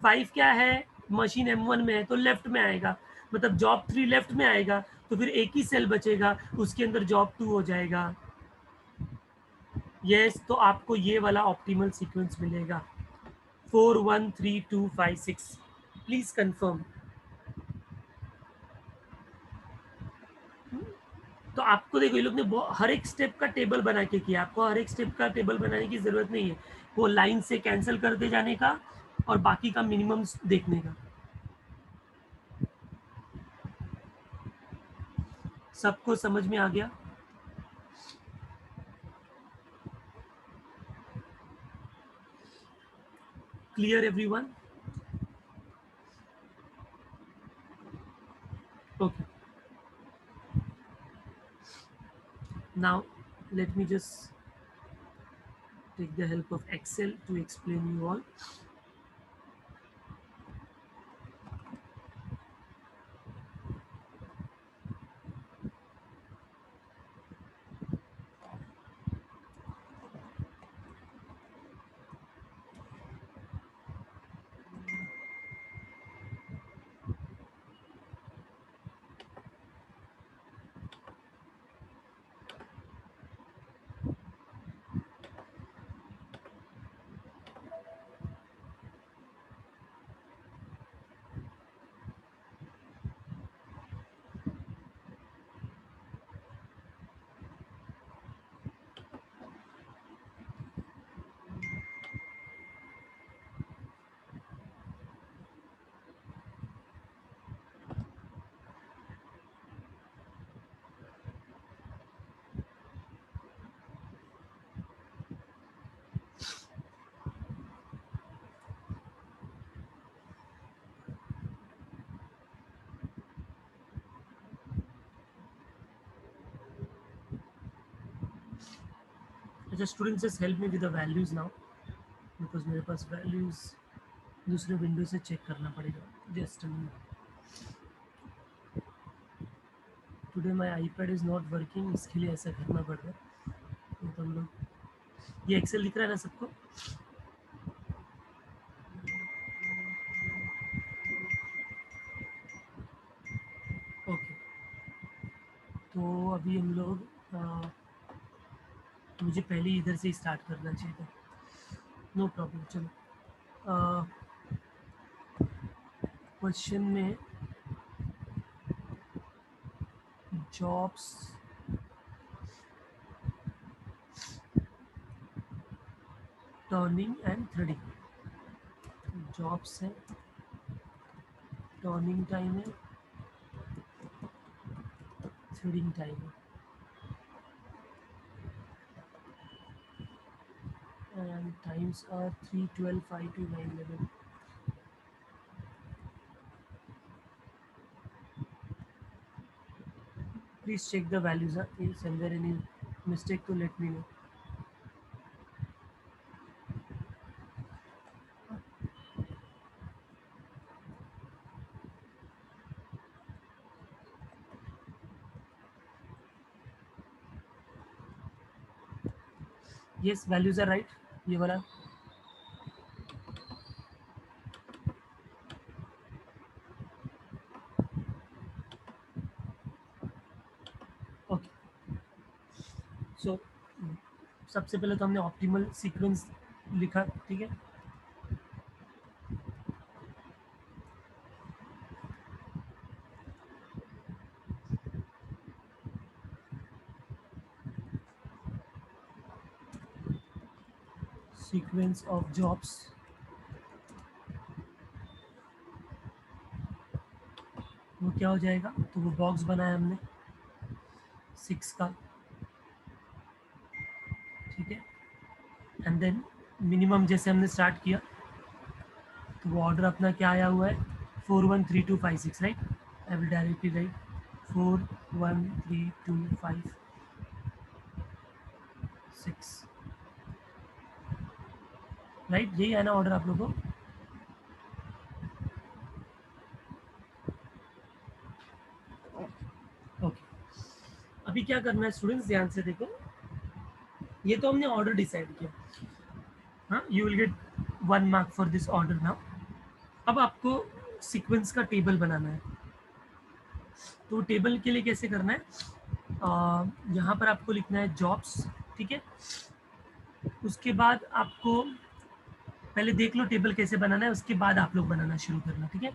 5 क्या है? मशीन M1 में है तो लेफ्ट में आएगा, मतलब जॉब 3 लेफ्ट में आएगा, तो फिर एक ही सेल बचेगा, उसके अंदर जॉब 2 हो जाएगा। यस, तो आपको ये वाला ऑप्टिमल सीक्वेंस मिलेगा 4 1 3 2 5 6। Please confirm. तो आपको देखो, ये लोग ने हर एक स्टेप का टेबल बना के किया, आपको हर एक स्टेप का टेबल बनाने की जरूरत नहीं है, वो लाइन से कैंसिल करते जाने का और बाकी का मिनिमम देखने का। सबको समझ में आ गया? Clear everyone? Okay, now let me just take the help of Excel to explain you all. अच्छा students, just help me with the values now, because मेरे पास वैल्यूज दूसरे विंडो से चेक करना पड़ेगा। Just today my iPad is not working, इसके लिए ऐसा करना पड़ रहा है। तो हम लोग, ये एक्सेल दिख रहा है ना सबको? ओके, तो अभी हम लोग मुझे पहले इधर से स्टार्ट करना चाहिए था, नो प्रॉब्लम। चलो क्वेश्चन में jobs turning and threading, jobs है, टर्निंग टाइम है, थ्रेडिंग टाइम है, and times are 3 12 5 to 9 11. Please check the values, is there any mistake to let me know. Yes, values are right, ये वाला। Okay, सो सबसे पहले तो हमने ऑप्टिमल सीक्वेंस लिखा, ठीक है। सीक्वेंस ऑफ जॉब्स, वो क्या हो जाएगा? तो वो बॉक्स बनाया हमने 6 का, ठीक है। एंड देन मिनिमम जैसे हमने स्टार्ट किया, तो वो ऑर्डर अपना क्या आया हुआ है? 4 1 3 2 5 6, right? I will directly right 4 1 3 2 5 6, right? यही है ना ऑर्डर आप लोगों को? ओके, अभी क्या करना है स्टूडेंट्स, ध्यान से देखो। ये तो हमने ऑर्डर डिसाइड किया, हाँ, you will get 1 mark for this order now. अब आपको सीक्वेंस का टेबल बनाना है। तो टेबल के लिए कैसे करना है, यहाँ पर आपको लिखना है जॉब्स, ठीक है। उसके बाद आपको पहले देख लो टेबल कैसे बनाना है, उसके बाद आप लोग बनाना शुरू करना, ठीक है।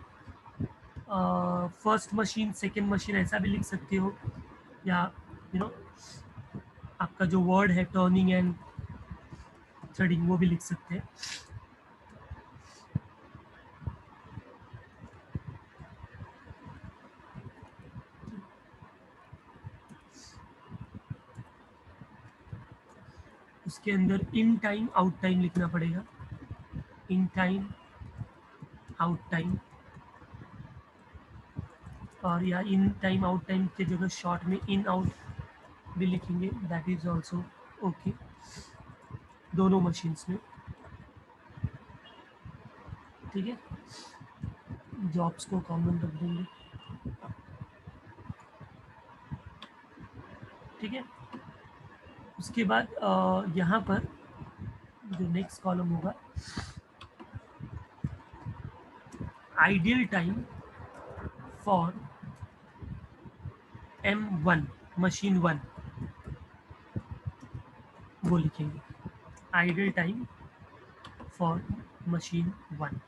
फर्स्ट मशीन, सेकंड मशीन, ऐसा भी लिख सकते हो, या यू नो आपका जो वर्ड है टर्निंग एंड थ्रेडिंग वो भी लिख सकते हैं। उसके अंदर इन टाइम आउट टाइम लिखना पड़ेगा, इन टाइम आउट टाइम, और या इन टाइम आउट टाइम के जगह शॉर्ट में इन आउट भी लिखेंगे, दैट इज ऑल्सो ओके, दोनों मशीन्स में, ठीक है। जॉब्स को कॉमन रख देंगे, ठीक है। उसके बाद यहाँ पर जो नेक्स्ट कॉलम होगा, ideal time for M1 machine 1 वो लिखेंगे, आइडियल टाइम फॉर मशीन 1,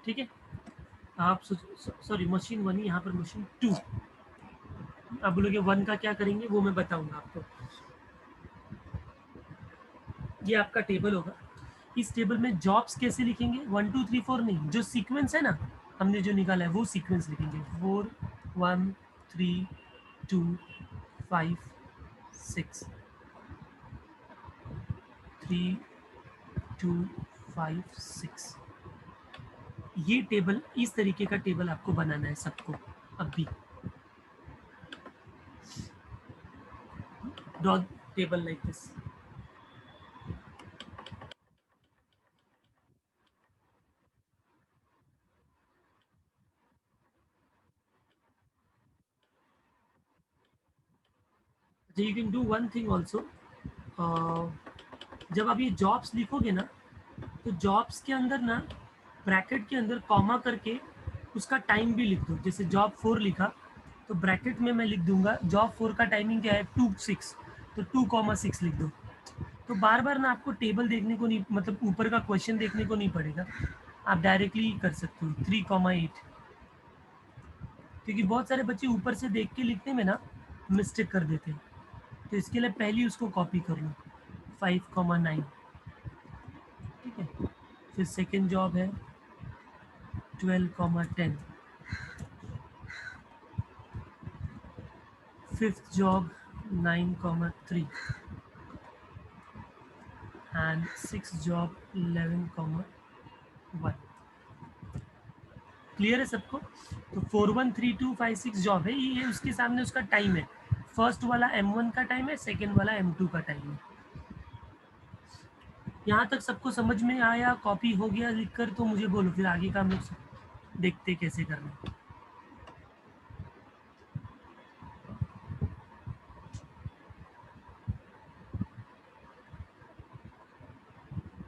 ठीक है। आप सॉरी मशीन 1 ही, यहाँ पर मशीन 2, आप बोलोगे 1 का क्या करेंगे वो मैं बताऊंगा आपको। ये आपका टेबल होगा, इस टेबल में जॉब्स कैसे लिखेंगे, 1 2 3 4 नहीं, जो सीक्वेंस है ना हमने जो निकाला है वो सीक्वेंस लिखेंगे, 4 1 3 2 5 6 3 2 5 6, ये टेबल, इस तरीके का टेबल आपको बनाना है सबको। अभी draw table like this, you can do one thing also, जब आप ये जॉब्स लिखोगे ना, तो जॉब्स के अंदर ना ब्रैकेट के अंदर कॉमा करके उसका टाइम भी लिख दो। जैसे जॉब 4 लिखा तो ब्रैकेट में मैं लिख दूंगा जॉब 4 का टाइमिंग क्या है 2 6, तो 2,6 लिख दो। तो बार बार ना आपको टेबल देखने को नहीं, मतलब ऊपर का क्वेश्चन देखने को नहीं पड़ेगा, आप डायरेक्टली कर सकते हो 3,8, क्योंकि बहुत सारे बच्चे ऊपर से देख के लिखने में ना मिस्टेक कर देते हैं। तो इसके लिए पहले उसको कॉपी कर लो 5,9, ठीक है। फिर सेकेंड जॉब है 12,10, fifth job 9,3 and sixth job 11,1। Clear है सबको? तो 4 1 3 2 5 6 जॉब है, ये उसके सामने उसका टाइम है, फर्स्ट वाला M1 का टाइम है, सेकेंड वाला M2 का टाइम है। यहाँ तक सबको समझ में आया, कॉपी हो गया लिखकर? तो मुझे बोलो, फिर आगे का हम लोग देखते कैसे करना है।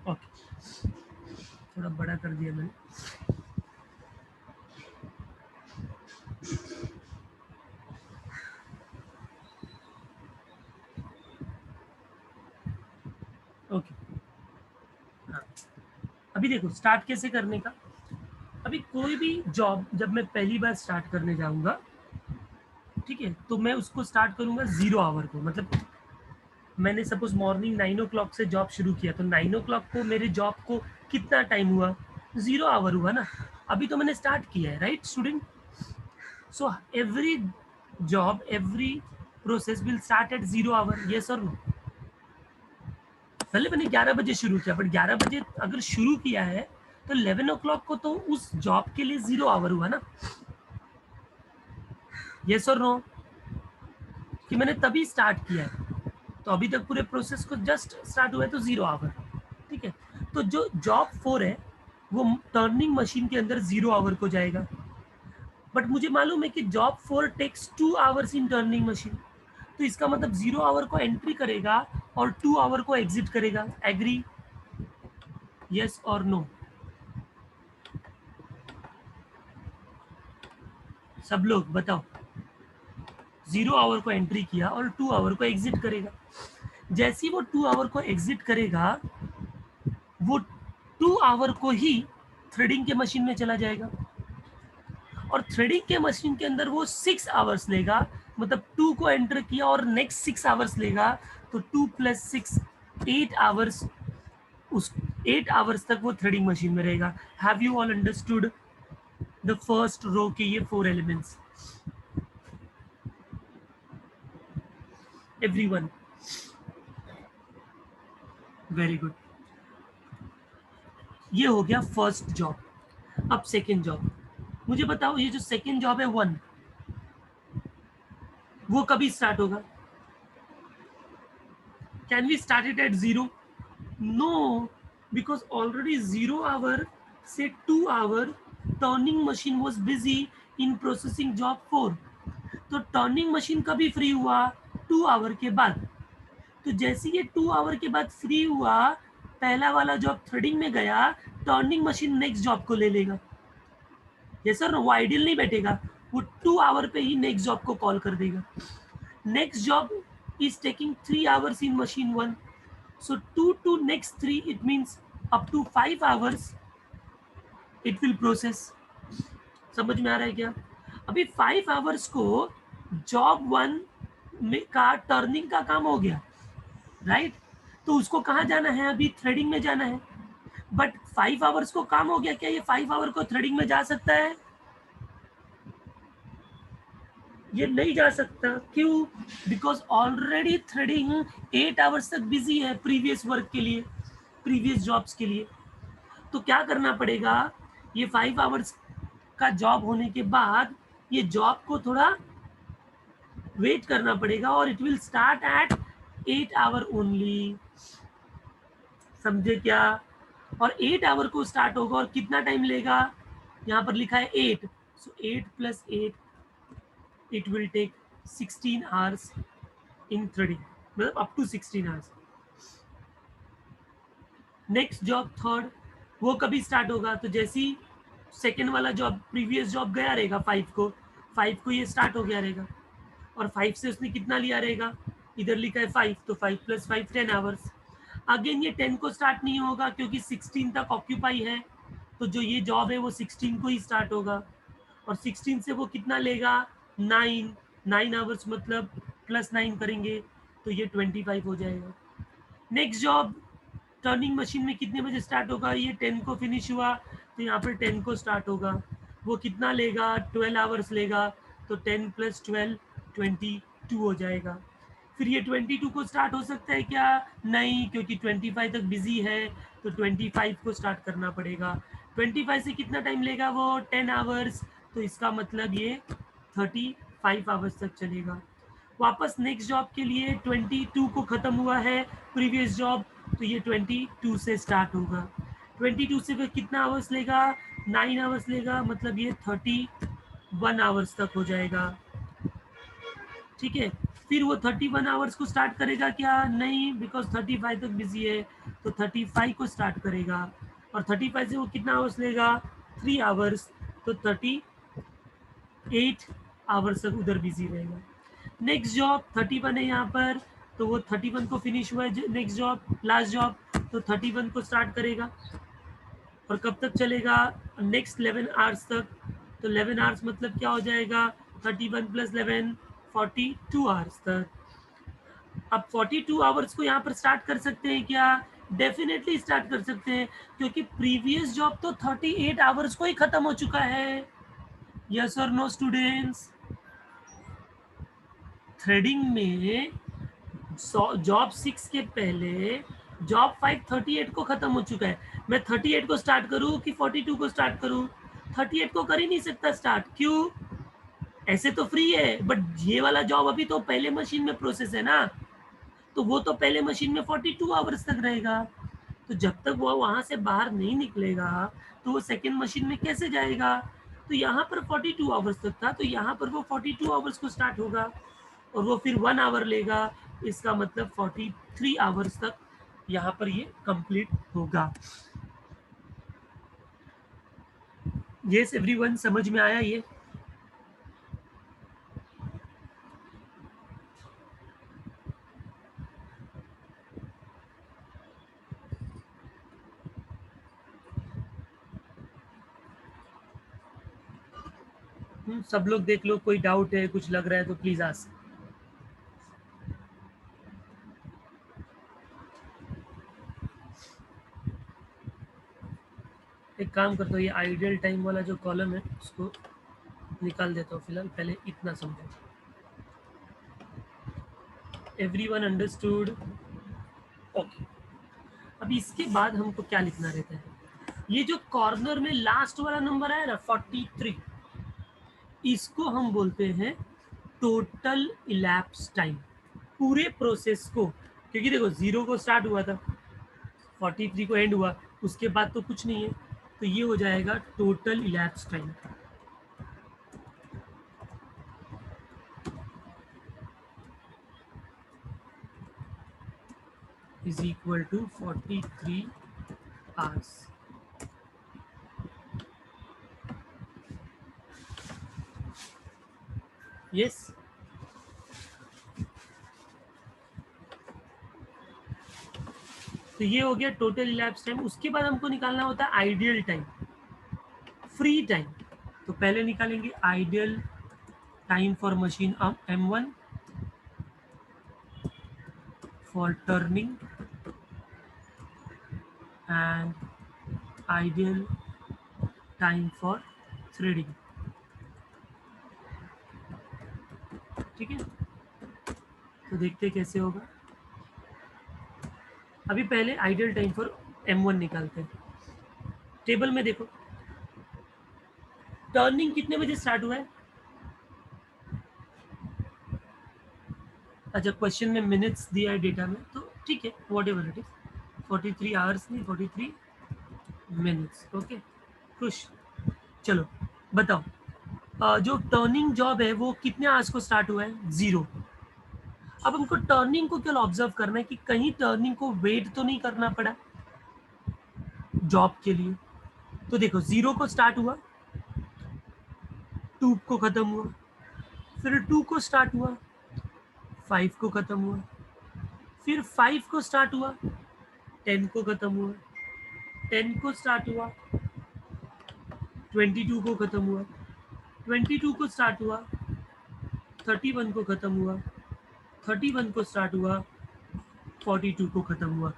ओके, थोड़ा बड़ा कर दिया मैंने। ओके, हाँ, अभी देखो स्टार्ट कैसे करने का। अभी कोई भी जॉब जब मैं पहली बार स्टार्ट करने जाऊंगा, ठीक है, तो मैं उसको स्टार्ट करूंगा 0 आवर को, मतलब मैंने सपोज मॉर्निंग 9 o'clock से जॉब शुरू किया, तो 9 o'clock को मेरे जॉब को कितना टाइम हुआ, 0 आवर हुआ ना। अभी तो मैंने स्टार्ट किया है, right student? So every job, every process will start at 0 hour, yes और नो? पहले मैंने 11 बजे शुरू किया, बट 11 बजे अगर शुरू किया है तो 11 ओ क्लॉक को तो उस जॉब के लिए 0 आवर हुआ ना, यस और नो? कि मैंने तभी स्टार्ट किया है, तो अभी तक पूरे प्रोसेस को जस्ट स्टार्ट हुआ है तो 0 आवर, ठीक है? तो जो जॉब 4 है वो टर्निंग मशीन के अंदर 0 आवर को जाएगा, बट मुझे मालूम है कि job 4 takes 2 hours in turning machine, तो इसका मतलब 0 आवर को एंट्री करेगा और 2 आवर को एग्जिट करेगा। एग्री, यस और नो? सब लोग बताओ। 0 आवर को एंट्री किया और 2 आवर को एग्जिट करेगा। जैसे ही वो 2 आवर को एग्जिट करेगा, वो 2 आवर को ही थ्रेडिंग के मशीन में चला जाएगा, और थ्रेडिंग के मशीन के अंदर वो 6 आवर्स लेगा, मतलब 2 को एंटर किया और नेक्स्ट 6 आवर्स लेगा, तो 2 + 6 8 आवर्स, उस 8 आवर्स तक वो थ्रेडिंग मशीन में रहेगा। Have you all understood the first row के ये 4 एलिमेंट्स? Everyone, very good. ये हो गया फर्स्ट जॉब। अब सेकेंड जॉब, मुझे बताओ ये जो सेकेंड जॉब है 1, वो कभी स्टार्ट होगा? Can we start it at 0? No, because already 0 hour से 2 hour turning machine was busy in processing job 4, तो टर्निंग मशीन कभी फ्री हुआ? 2 आवर के बाद। तो जैसे ये 2 आवर के बाद फ्री हुआ, पहला वाला जॉब थ्रेडिंग में गया, टर्निंग मशीन नेक्स्ट जॉब को ले लेगा। ये सर वो आइडियल नहीं बैठेगा, वो 2 आवर पे ही नेक्स्ट जॉब को कॉल कर देगा। Next job is taking 3 hours in machine 1, so 2 to next 3, it means up to 5 hours it will process। समझ में आ रहा है क्या? अभी 5 आवर्स को जॉब 1 में का टर्निंग का काम हो गया, राइट? तो उसको कहाँ जाना है? अभी थ्रेडिंग में जाना है, बट 5 आवर्स को काम हो गया, क्या ये 5 आवर को थ्रेडिंग में जा सकता है? ये नहीं जा सकता। क्यों? बिकॉज ऑलरेडी थ्रेडिंग 8 आवर्स तक बिजी है प्रीवियस वर्क के लिए, प्रीवियस जॉब्स के लिए। तो क्या करना पड़ेगा? ये 5 आवर्स का जॉब होने के बाद ये जॉब को थोड़ा वेट करना पड़ेगा, और it will start at 8 hour only. समझे क्या? और 8 आवर को स्टार्ट होगा, और कितना टाइम लेगा? यहाँ पर लिखा है 8, सो 8 + 8, it will take 16 hours in threading, मतलब up to 16 hours। Next job third, वो कभी स्टार्ट होगा? तो जैसे ही सेकेंड वाला जॉब, प्रीवियस जॉब गया रहेगा 5 को ये स्टार्ट हो गया रहेगा, और 5 से उसने कितना लिया रहेगा? इधर लिखा है 5, तो 5 + 5 10 आवर्स। अगेन ये 10 को स्टार्ट नहीं होगा क्योंकि 16 तक ऑक्यूपाई है, तो जो ये जॉब है वो 16 को ही स्टार्ट होगा, और 16 से वो कितना लेगा? 9 आवर्स, मतलब +9 करेंगे तो ये 25 हो जाएगा। नेक्स्ट जॉब टर्निंग मशीन में कितने बजे स्टार्ट होगा? ये 10 को फिनिश हुआ, तो यहाँ पर 10 को स्टार्ट होगा, वो कितना लेगा? 12 आवर्स लेगा, तो 10 + 12 22 हो जाएगा। फिर ये 22 को स्टार्ट हो सकता है क्या? नहीं, क्योंकि 25 तक बिजी है, तो 25 को स्टार्ट करना पड़ेगा। 25 से कितना टाइम लेगा वो? 10 आवर्स, तो इसका मतलब ये 35 आवर्स तक चलेगा। वापस नेक्स्ट जॉब के लिए 22 को ख़त्म हुआ है प्रीवियस जॉब, तो ये 22 से स्टार्ट होगा। 22 से फिर कितना आवर्स लेगा? 9 आवर्स लेगा, मतलब ये 31 आवर्स तक हो जाएगा, ठीक है? फिर वो 31 आवर्स को स्टार्ट करेगा क्या? नहीं, बिकॉज 35 तक बिजी है, तो 35 को स्टार्ट करेगा, और 35 से वो कितना आवर्स लेगा? 3 आवर्स, तो 38 आवर्स तक उधर बिजी रहेगा। नेक्स्ट जॉब 31 है यहाँ पर, तो वो 31 को फिनिश हुआ है नेक्स्ट जॉब, लास्ट जॉब, तो 31 को स्टार्ट करेगा, और कब तक चलेगा? नेक्स्ट 11 आवर्स तक। तो 11 आवर्स मतलब क्या हो जाएगा? 31 + 11 42 आवर्स तक। अब 42 आवर्स को यहाँ पर स्टार्ट कर सकते हैं क्या? डेफिनेटली स्टार्ट कर सकते हैं, क्योंकि प्रीवियस जॉब तो 38 आवर्स को ही खत्म हो चुका है। यस और नो स्टूडेंट्स? थ्रेडिंग में जॉब 6 के पहले जॉब 5 38 को खत्म हो चुका है। मैं 38 को स्टार्ट करूं कि 42 को स्टार्ट करूं? 38 को कर ही नहीं सकता स्टार्ट। क्यों? ऐसे तो फ्री है, बट ये वाला जॉब अभी तो पहले मशीन में प्रोसेस है ना, तो वो तो पहले मशीन में 42 आवर्स तक रहेगा। तो जब तक वो वहां से बाहर नहीं निकलेगा तो वो सेकेंड मशीन में कैसे जाएगा? तो यहाँ पर 42 आवर्स तक था, तो यहाँ पर वो 42 आवर्स को स्टार्ट होगा और वो फिर 1 आवर लेगा। इसका मतलब 43 आवर्स तक यहाँ पर ये कंप्लीट होगा। यस एवरीवन, समझ में आया ये? सब लोग देख लो, कोई डाउट है, कुछ लग रहा है तो प्लीज आस्क। एक काम करता हूँ, ये आइडियल टाइम वाला जो कॉलम है उसको निकाल देता हूँ फिलहाल, पहले इतना समझो। Everyone understood? ओके, अब इसके बाद हमको क्या लिखना रहता है? ये जो कॉर्नर में लास्ट वाला नंबर है ना 43, इसको हम बोलते हैं टोटल इलैप्स टाइम, पूरे प्रोसेस को। क्योंकि देखो 0 को स्टार्ट हुआ था, 43 को एंड हुआ, उसके बाद तो कुछ नहीं है, तो ये हो जाएगा total elapse time. Is equal to 43 hours. Yes, तो ये हो गया टोटल इलैप्स टाइम। उसके बाद हमको निकालना होता है आइडियल टाइम, फ्री टाइम। तो पहले निकालेंगे ideal time for machine M1 for turning and ideal time for threading। ठीक है, तो देखते हैं कैसे होगा। अभी पहले आइडियल टाइम फॉर M1 निकालते हैं। टेबल में देखो, टर्निंग कितने बजे स्टार्ट हुआ है? अच्छा, क्वेश्चन में मिनट्स दिया है डेटा में, तो ठीक है, what ever it is. 43 hours नहीं, 43 मिनट्स। ओके, खुश। चलो बताओ, जो टर्निंग जॉब है वो कितने आवर्स को स्टार्ट हुआ है? 0। अब हमको टर्निंग को केवल ऑब्जर्व करना है कि कहीं टर्निंग को वेट तो नहीं करना पड़ा जॉब के लिए। तो देखो 0 को स्टार्ट हुआ, 2 को खत्म हुआ, फिर 2 को स्टार्ट हुआ, 5 को खत्म हुआ, फिर 5 को स्टार्ट हुआ, 10 को खत्म हुआ, 10 को स्टार्ट हुआ, 22 को खत्म हुआ, 22 को स्टार्ट हुआ, 31 को खत्म हुआ, 31 को स्टार्ट हुआ, 42 को खत्म हुआ।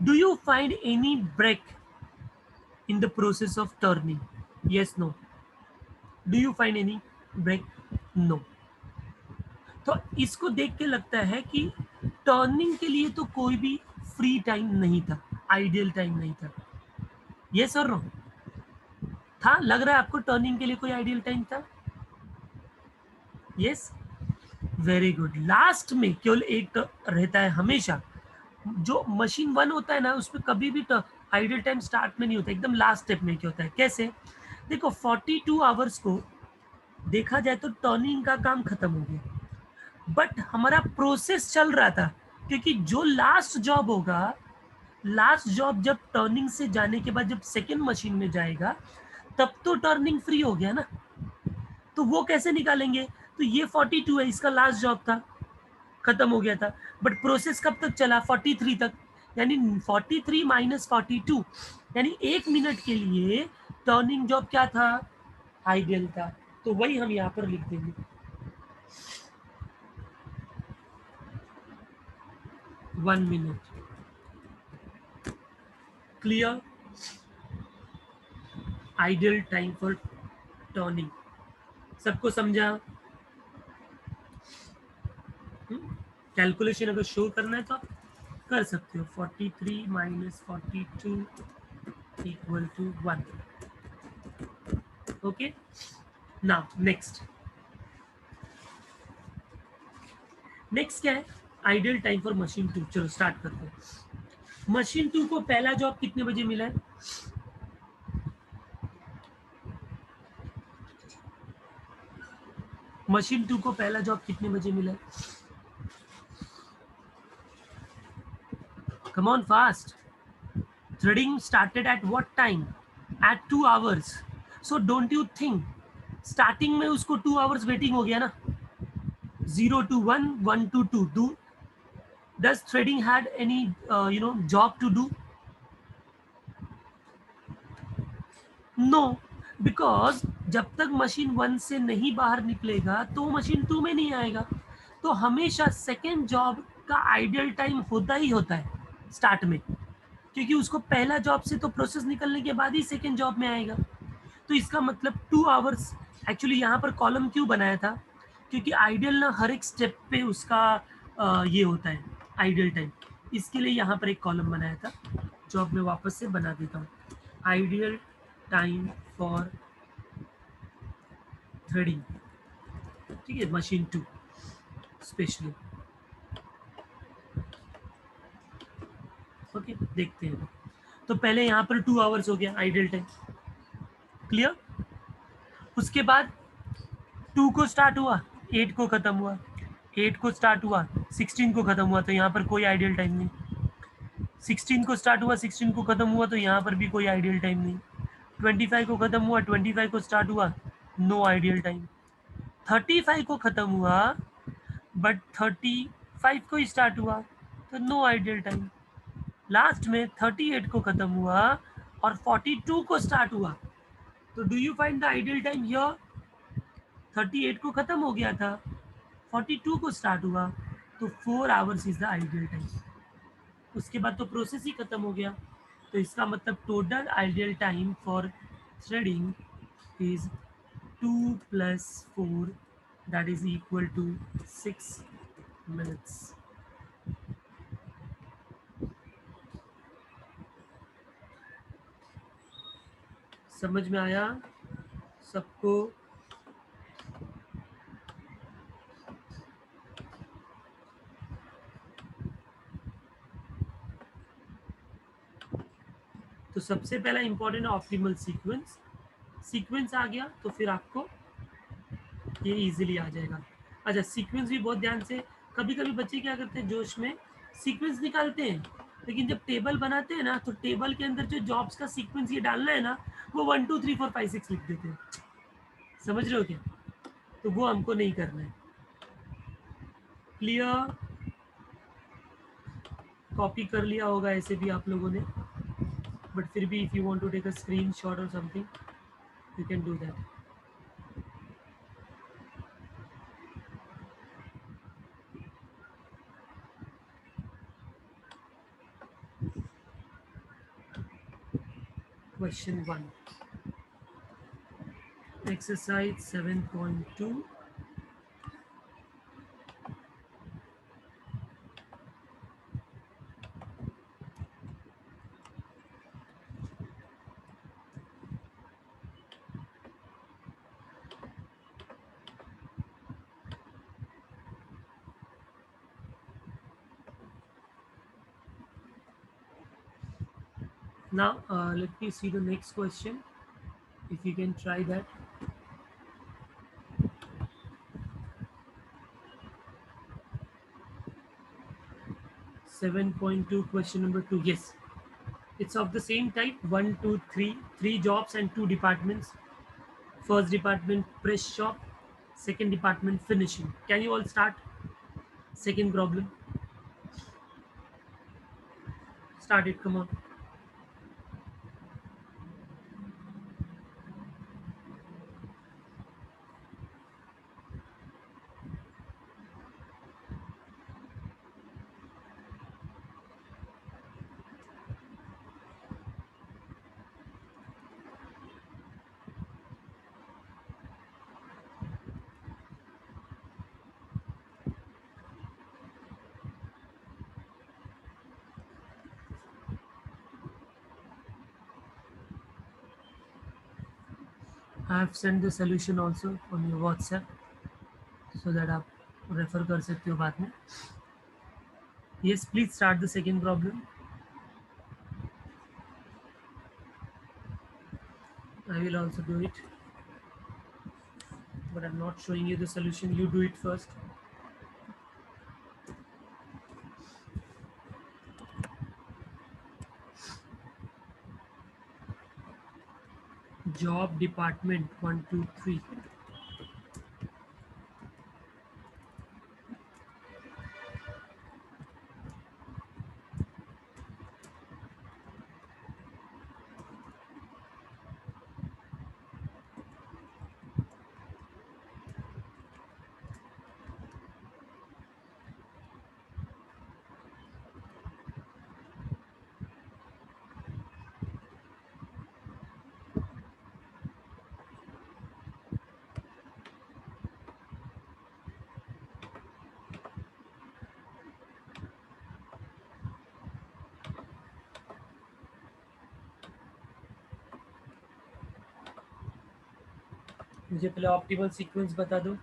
Do you find any break in the process of turning? Yes, no? Do you find any break? No? तो इसको देख के लगता है कि टर्निंग के लिए तो कोई भी फ्री टाइम नहीं था, आइडियल टाइम नहीं था। यस और नो? था? लग रहा है आपको टर्निंग के लिए कोई आइडियल टाइम था? Yes, very good. लास्ट में केवल एक रहता है हमेशा। जो मशीन 1 होता है ना, उसमें कभी भी आइडियल टाइम स्टार्ट में नहीं होता, एकदम लास्ट स्टेप में क्या होता है। कैसे? देखो 42 आवर्स को देखा जाए तो टर्निंग का काम खत्म हो गया, बट हमारा प्रोसेस चल रहा था। क्योंकि जो लास्ट जॉब होगा, लास्ट जॉब जब टर्निंग से जाने के बाद जब सेकेंड मशीन में जाएगा, तब तो टर्निंग फ्री हो गया ना। तो वो कैसे निकालेंगे? तो ये 42 है, इसका लास्ट जॉब था, खत्म हो गया था, बट प्रोसेस कब तक चला? 43 तक। यानी 43 माइनस 42, यानी 1 मिनट के लिए टर्निंग जॉब क्या था? आइडियल था। तो वही हम यहाँ पर लिख देंगे। 1 minute. Clear? Ideal time for turning सबको समझा? कैलकुलेशन अगर शो करना है तो आप कर सकते हो. 43 minus 42 equal to 1. Okay, now next क्या है? Ideal time for machine 2. चलो स्टार्ट करते हैं. मशीन 2 को पहला जॉब कितने बजे मिला है? मशीन 2 को पहला जॉब कितने बजे मिला है? Come on fast. Threading started at what time? At 2 hours. So don't you think starting में उसको 2 आवर्स वेटिंग हो गया ना? 0 to 1, 1 to 2. Does threading had any job to do? No, because जब तक मशीन 1 से नहीं बाहर निकलेगा तो मशीन 2 में नहीं आएगा. तो हमेशा सेकेंड जॉब का आइडियल टाइम होता ही होता है स्टार्ट में, क्योंकि उसको पहला जॉब से तो प्रोसेस निकलने के बाद ही सेकेंड जॉब में आएगा. तो इसका मतलब 2 आवर्स. एक्चुअली यहाँ पर कॉलम क्यों बनाया था? क्योंकि आइडियल ना हर एक स्टेप पे उसका ये होता है आइडियल टाइम. इसके लिए यहाँ पर एक कॉलम बनाया था जो अब मैं वापस से बना देता हूँ. Ideal time for threading. ठीक है, मशीन 2 स्पेशली. ओके, देखते हैं. तो पहले यहाँ पर 2 आवर्स हो गया आइडियल टाइम. क्लियर? उसके बाद 2 को स्टार्ट हुआ, 8 को खत्म हुआ. 8 को स्टार्ट हुआ, 16 को खत्म हुआ. तो यहाँ पर कोई आइडियल टाइम नहीं. 16 को स्टार्ट हुआ, 16 को खत्म हुआ. तो यहाँ पर भी कोई आइडियल टाइम नहीं. 25 को खत्म हुआ, 25 को स्टार्ट हुआ, नो आइडियल टाइम. 35 को खत्म हुआ बट 35 को ही स्टार्ट हुआ, तो नो आइडियल टाइम. लास्ट में 38 को खत्म हुआ और 42 को स्टार्ट हुआ. तो do you find the ideal time here? 38 को खत्म हो गया था, 42 को स्टार्ट हुआ, तो 4 hours is the ideal time. उसके बाद तो प्रोसेस ही खत्म हो गया. तो इसका मतलब total ideal time for threading is 2 plus 4, that is equal to 6 minutes. समझ में आया सबको? तो सबसे पहला इंपॉर्टेंट ऑप्टिमल सीक्वेंस. सीक्वेंस आ गया तो फिर आपको ये इजीली आ जाएगा. अच्छा, सीक्वेंस भी बहुत ध्यान से. कभी कभी बच्चे क्या करते हैं जोश में सीक्वेंस निकालते हैं, लेकिन जब टेबल बनाते हैं ना तो टेबल के अंदर जो जॉब्स का सीक्वेंस ये डालना है ना, वो 1 2 3 4 5 6 लिख देते हैं. समझ रहे हो क्या? तो वो हमको नहीं करना है. क्लियर? कॉपी कर लिया होगा ऐसे भी आप लोगों ने, बट फिर भी if you want to take a screenshot और something you can do that. Question 1, exercise 7.2. Now let me see the next question, if you can try that. 7.2 question number 2. Yes, it's of the same type. 1 2 3, 3 jobs and 2 departments. First department press shop, second department finishing. Can you all start? Second problem, start it, come on. I have send the solution also on your WhatsApp so that आप refer कर सकते हो बाद में. Yes, please start the second problem. I will also do it, but I'm not showing you the solution. You do it first. Job department 1, 2, 3. मुझे पहले optimal sequence बता दो.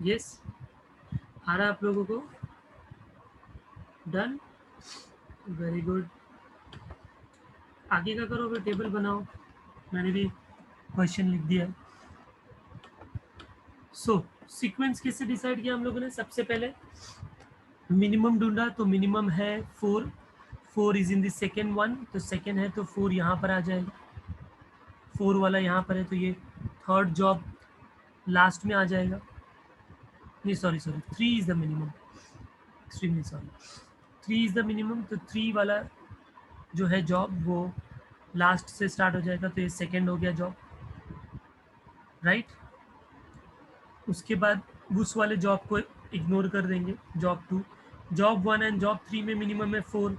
यस, आ रहा आप लोगों को? Done, very good. आगे का करो, फिर टेबल बनाओ. मैंने भी क्वेश्चन लिख दिया. सो सीक्वेंस किससे डिसाइड किया हम लोगों ने? सबसे पहले मिनिमम ढूंढा, तो मिनिमम है 4. 4 is in the second one, तो सेकेंड है तो 4 यहाँ पर आ जाएगा. 4 वाला यहाँ पर है तो ये थर्ड जॉब लास्ट में आ जाएगा. नहीं, sorry 3 is the minimum. Extremely sorry. 3 is the minimum, तो 3 वाला जो है जॉब वो लास्ट से स्टार्ट हो जाएगा, तो ये सेकेंड हो गया जॉब, राइट. उसके बाद उस वाले जॉब को इग्नोर कर देंगे. जॉब 2, जॉब 1 एंड जॉब 3 में मिनिमम है 4,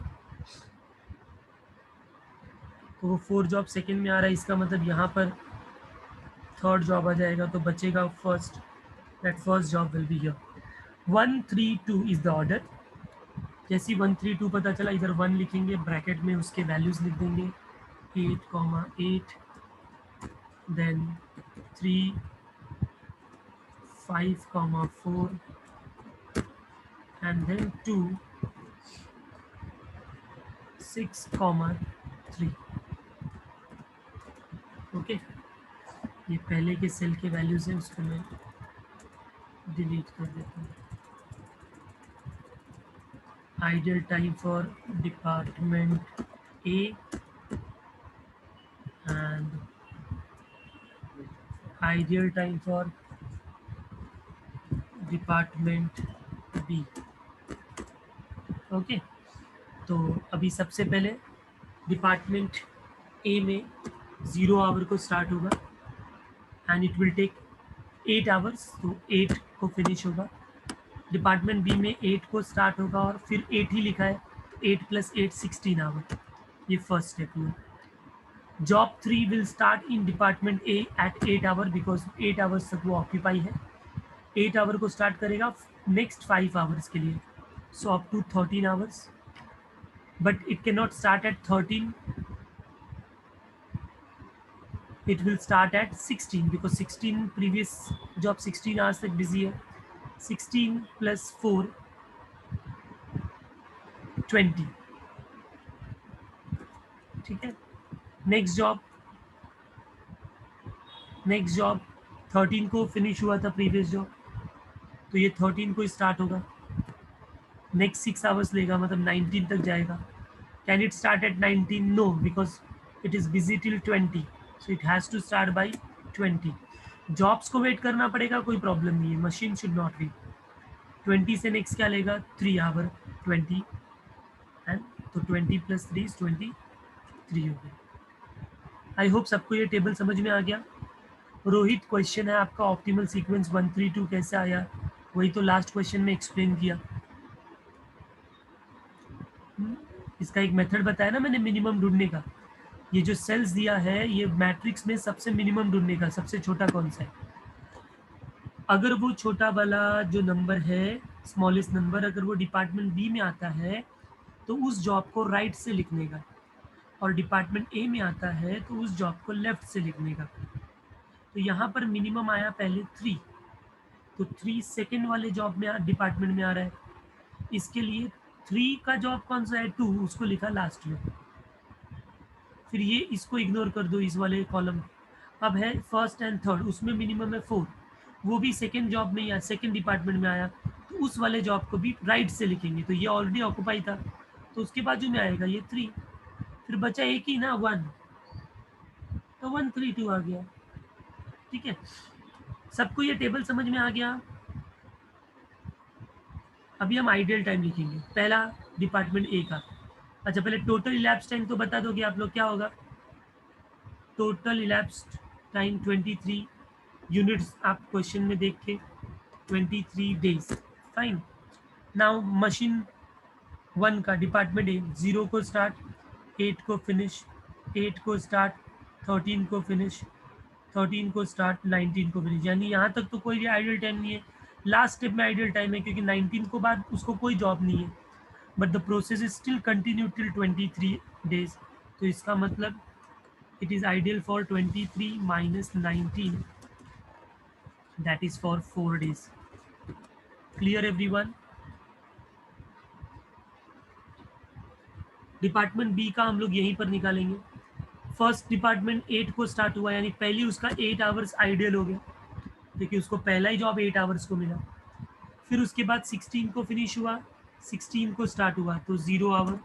तो वो 4 जॉब सेकेंड में आ रहा है. इसका मतलब यहाँ पर थर्ड जॉब आ जाएगा, तो बचेगा first. That first job will be here. 1, 3, 2 is the order. जैसे 1, 3, 2 पता चला, इधर 1 लिखेंगे, ब्रैकेट में उसके वैल्यूज लिख देंगे 8, 8, देन 3, 5, 4, and then 2, 6, 3. ओके, ये पहले के सेल के वैल्यूज हैं, उसको मैं डिलीट कर देता हूँ. Ideal time for department A and ideal time for department B. Okay, तो अभी सबसे पहले डिपार्टमेंट ए में 0 आवर को स्टार्ट होगा and it will take 8 hours, तो 8 को फिनिश होगा. डिपार्टमेंट बी में 8 को स्टार्ट होगा और फिर 8 ही लिखा है, 8 + 8 16 आवर, ये फर्स्ट स्टेप हुआ. Job 3 will start in department A at 8 hour because 8 hours तक वो ऑक्यूपाई है. 8 आवर को स्टार्ट करेगा नेक्स्ट 5 आवर्स के लिए, so up to 13 hours, but it can not start at 13, it will start at 16 because 16 previous job 16 hours तक busy है. 16 plus 4 20, ठीक है. नेक्स्ट जॉब 13 को फिनिश हुआ था प्रीवियस जॉब, तो ये 13 को स्टार्ट होगा. नेक्स्ट 6 आवर्स लेगा, मतलब 19 तक जाएगा. Can it start at 19? No, because it is busy till 20, so it has to start by 20. Jobs को वेट करना पड़ेगा, कोई प्रॉब्लम नहीं है, मशीन शुड नॉट वेट. 20 से नेक्स्ट क्या लेगा? 3 आवर 20, एंड तो 20 + 3 = 23 हो गया. आई होप सबको ये टेबल समझ में आ गया. रोहित, क्वेश्चन है आपका, ऑप्टिमल सीक्वेंस 1 3 2 कैसे आया? वही तो लास्ट क्वेश्चन में एक्सप्लेन किया. इसका एक मेथड बताया ना मैंने, मिनिमम ढूंढने का. ये जो सेल्स दिया है, ये मैट्रिक्स में सबसे मिनिमम ढूंढने का, सबसे छोटा कौन सा है. अगर वो छोटा वाला जो नंबर है, स्मॉलेस्ट नंबर, अगर वो डिपार्टमेंट बी में आता है तो उस जॉब को राइट से लिखने का, और डिपार्टमेंट ए में आता है तो उस जॉब को लेफ्ट से लिखने का. तो यहाँ पर मिनिमम आया पहले 3, तो 3 सेकेंड वाले जॉब में डिपार्टमेंट में आ रहा है. इसके लिए 3 का जॉब कौन सा है? 2, उसको लिखा लास्ट में. फिर ये इसको इग्नोर कर दो, इस वाले कॉलम. अब है फर्स्ट एंड थर्ड, उसमें मिनिमम है 4, वो भी सेकेंड जॉब में या सेकेंड डिपार्टमेंट में आया, तो उस वाले जॉब को भी राइट से लिखेंगे. तो ये ऑलरेडी ऑक्यूपाई था, तो उसके बाजू में आएगा ये 3. फिर बचा एक ही ना, 1, तो 1 3 2 आ गया. ठीक है, सबको ये टेबल समझ में आ गया. अभी हम आइडियल टाइम लिखेंगे, पहला डिपार्टमेंट ए का. अच्छा, पहले टोटल इलैप्स टाइम तो बता दोगे आप लोग, क्या होगा? टोटल इलैप्स टाइम 23 यूनिट्स, आप क्वेश्चन में देख के 23 डेज. फाइन. नाउ मशीन 1 का डिपार्टमेंट ए, 0 को स्टार्ट, 8 को फिनिश, 8 को स्टार्ट, 13 को फिनिश, 13 को स्टार्ट, 19 को फिनिश. यानी यहाँ तक तो कोई भी आइडियल टाइम नहीं है. लास्ट स्टेप में आइडियल टाइम है, क्योंकि 19 को बाद उसको कोई जॉब नहीं है, but the process is still continue till 23 days. तो इसका मतलब it is ideal for 23 minus 19, that is for 4 days. Clear everyone? Department B का हम लोग यहीं पर निकालेंगे. फर्स्ट डिपार्टमेंट 8 को स्टार्ट हुआ, यानी पहली उसका 8 आवर्स आइडियल हो गया, क्योंकि उसको पहला ही जॉब 8 आवर्स को मिला. फिर उसके बाद 16 को फिनिश हुआ, 16 को स्टार्ट हुआ तो 0 आवर.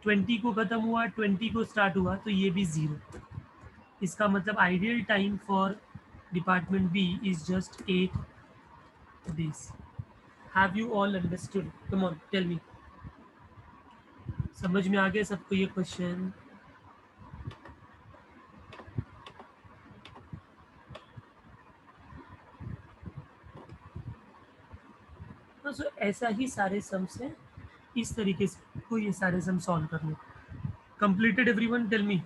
20 को ख़त्म हुआ, 20 को स्टार्ट हुआ तो ये भी 0. इसका मतलब ideal time for department B is just 8 days. Have you all understood? Come on, tell me. समझ में आ गया सबको ये क्वेश्चन? सो ऐसा ही सारे सम्स हैं, इस तरीके से को ये सारे सम सॉल्व करने. Completed everyone? Tell me.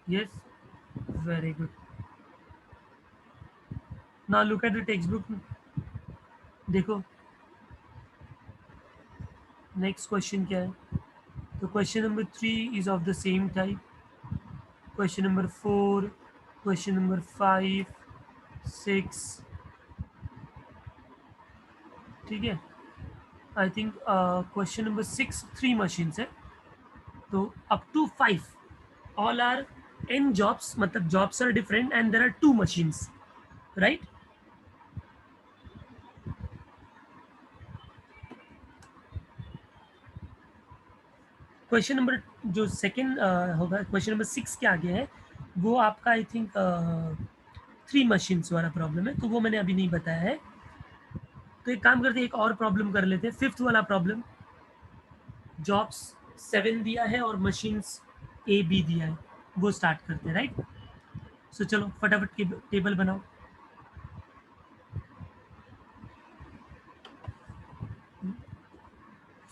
Yes, very good. Now look at the textbook. देखो नेक्स्ट क्वेश्चन क्या है. तो question number 3 is of the same type. Question number 4, question number 5, 6, ठीक है. I think question number 6 3 machines है, तो up to 5 all are n jobs, मतलब jobs are different and there are 2 machines, right? Question number जो second होगा, question number 6 के आगे है, वो आपका आई थिंक 3 मशीन्स वाला प्रॉब्लम है, तो वो मैंने अभी नहीं बताया है. तो एक काम करते हैं, एक और प्रॉब्लम कर लेते हैं, 5th वाला प्रॉब्लम. जॉब्स 7 दिया है और मशीन्स ए बी दिया है, वो स्टार्ट करते हैं, राइट। सो चलो फटाफट टेबल बनाओ।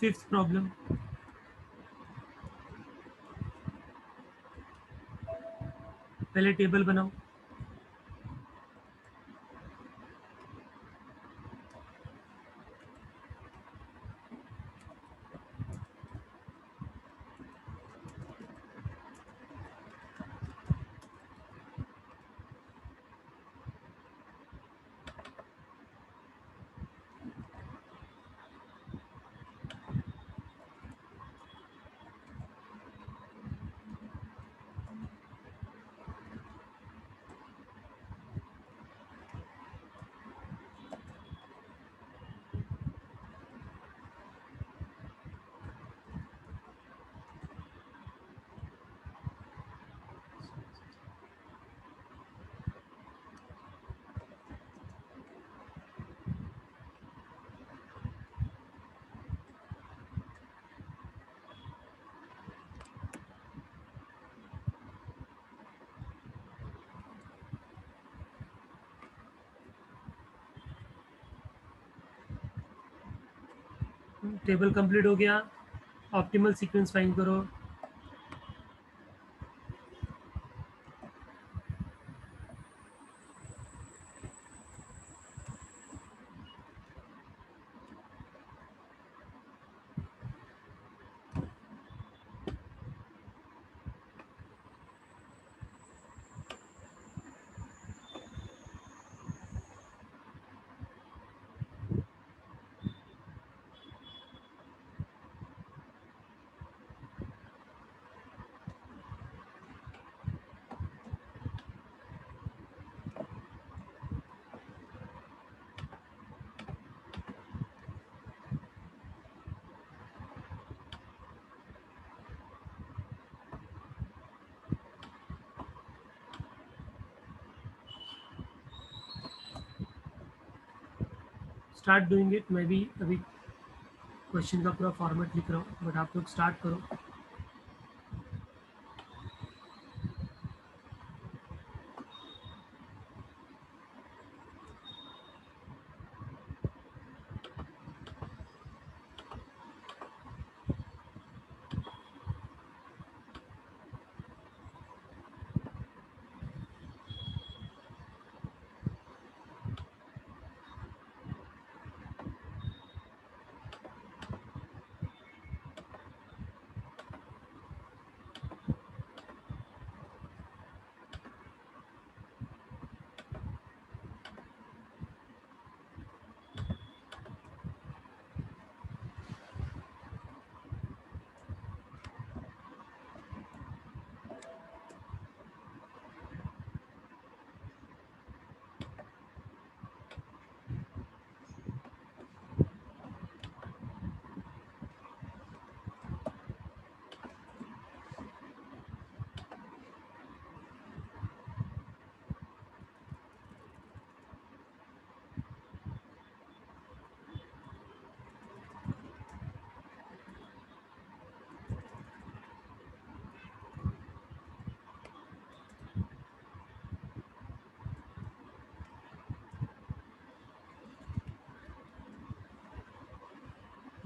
फिफ्थ प्रॉब्लम, पहले टेबल बनाओ। टेबल कंप्लीट हो गया, ऑप्टिमल सीक्वेंस फाइंड करो। Start doing it. मैं भी अभी क्वेश्चन का पूरा फॉर्मेट लिख रहा हूँ, बट आप लोग स्टार्ट करो।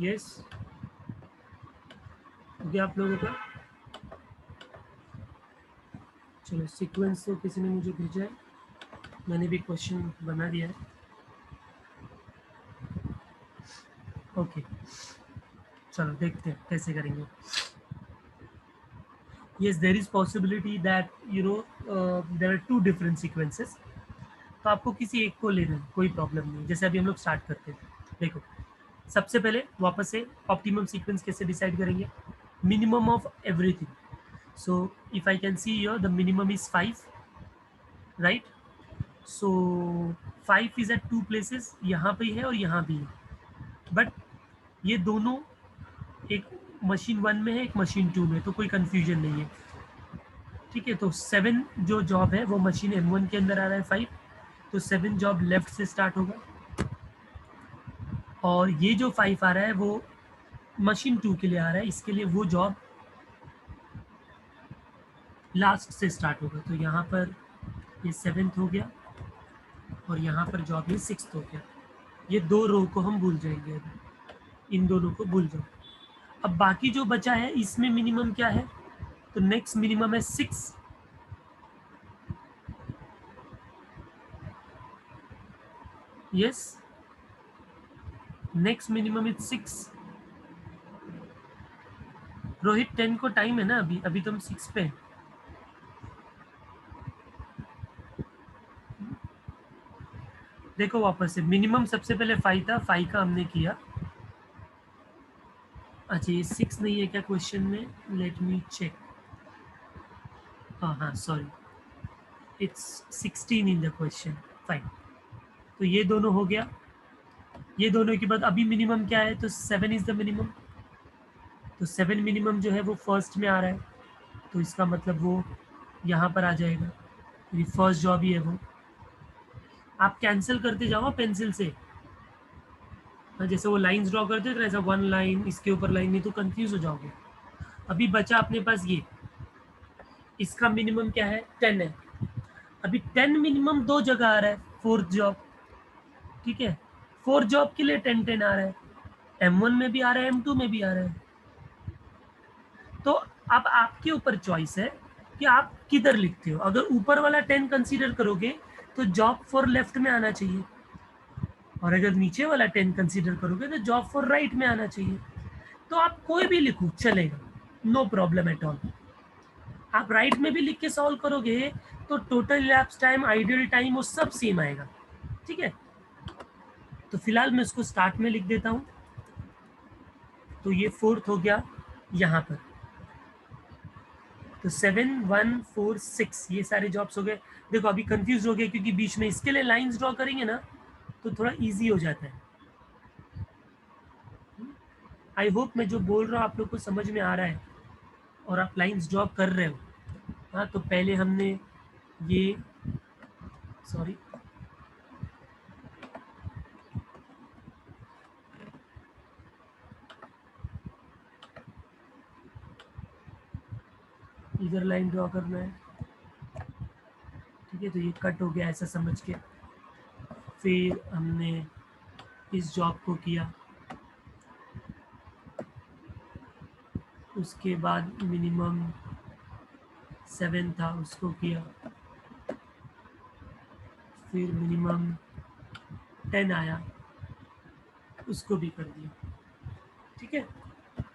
यस, हो गया आप लोगों का। चलो सीक्वेंस तो किसी ने मुझे भेजा है, मैंने भी क्वेश्चन बना दिया है। ओके, चलो देखते हैं कैसे करेंगे। Yes, there is possibility that there are two different sequences, तो आपको किसी एक को लेना है, कोई प्रॉब्लम नहीं। जैसे अभी हम लोग स्टार्ट करते हैं, देखो सबसे पहले वापस से ऑप्टिमम सीक्वेंस कैसे डिसाइड करेंगे, minimum of everything. So if I can see here the minimum is 5, right. So 5 is at two places, यहाँ पे है और यहाँ भी है, बट ये दोनों एक मशीन 1 में है, एक मशीन 2 में, तो कोई कंफ्यूजन नहीं है। ठीक है, तो 7 जो जॉब है वो मशीन M1 के अंदर आ रहा है 5, तो 7 जॉब लेफ्ट से स्टार्ट होगा, और ये जो 5 आ रहा है वो मशीन 2 के लिए आ रहा है, इसके लिए वो जॉब लास्ट से स्टार्ट होगा। तो यहाँ पर ये 7th हो गया और यहाँ पर जॉब ये 6th हो गया। ये 2 रो को हम भूल जाएंगे, अभी इन दोनों को भूल जाओ। अब बाकी जो बचा है इसमें मिनिमम क्या है, तो नेक्स्ट मिनिमम है 6। Yes, next minimum is 6। Rohit 10 को टाइम है ना, अभी अभी तो हम 6 पे हैं। देखो वापस से मिनिमम सबसे पहले 5 था, 5 का हमने किया। अच्छा ये 6 नहीं है क्या क्वेश्चन में, लेट मी चेक। हाँ sorry, it's 16 in the question, fine. तो ये दोनों हो गया, ये दोनों के बाद अभी मिनिमम क्या है, तो 7 इज द मिनिमम। तो 7 मिनिमम जो है वो फर्स्ट में आ रहा है, तो इसका मतलब वो यहाँ पर आ जाएगा, ये फर्स्ट जॉब ही है वो। आप कैंसिल करते जाओ पेंसिल से, जैसे वो लाइंस ड्रॉ करते तो ऐसा 1 लाइन इसके ऊपर लाइन, नहीं तो कंफ्यूज हो जाओगे। अभी बचा अपने पास ये, इसका मिनिमम क्या है, 10 है। अभी 10 मिनिमम 2 जगह आ रहा है, फोर्थ जॉब, ठीक है। फोर्थ जॉब के लिए 10 आ रहा है, M1 में भी आ रहा है, M2 में भी आ रहा है। तो अब आपके ऊपर चॉइस है कि आप किधर लिखते हो। अगर ऊपर वाला 10 कंसीडर करोगे तो जॉब फॉर लेफ्ट में आना चाहिए, और अगर नीचे वाला 10 कंसीडर करोगे तो जॉब फॉर राइट में आना चाहिए। तो आप कोई भी लिखो चलेगा, नो प्रॉब्लम एट ऑल। आप राइट में भी लिख के सॉल्व करोगे तो total elapse time, ideal time, वो सब सेम आएगा, ठीक है। तो फिलहाल मैं उसको स्टार्ट में लिख देता हूँ। तो ये फोर्थ हो गया यहाँ पर, तो 7 1 4 6 ये सारे जॉब्स हो गए। देखो अभी कंफ्यूज हो गए क्योंकि बीच में इसके लिए लाइंस ड्रॉ करेंगे ना तो थोड़ा इजी हो जाता है। आई होप मैं जो बोल रहा हूँ आप लोग को समझ में आ रहा है और आप लाइंस ड्रॉ कर रहे हो। हाँ तो पहले हमने ये, सॉरी, इधर लाइन ड्रॉ करना है, ठीक है। तो ये कट हो गया ऐसा समझ के, फिर हमने इस जॉब को किया, उसके बाद मिनिमम 7 था उसको किया, फिर मिनिमम 10 आया उसको भी कर दिया, ठीक है।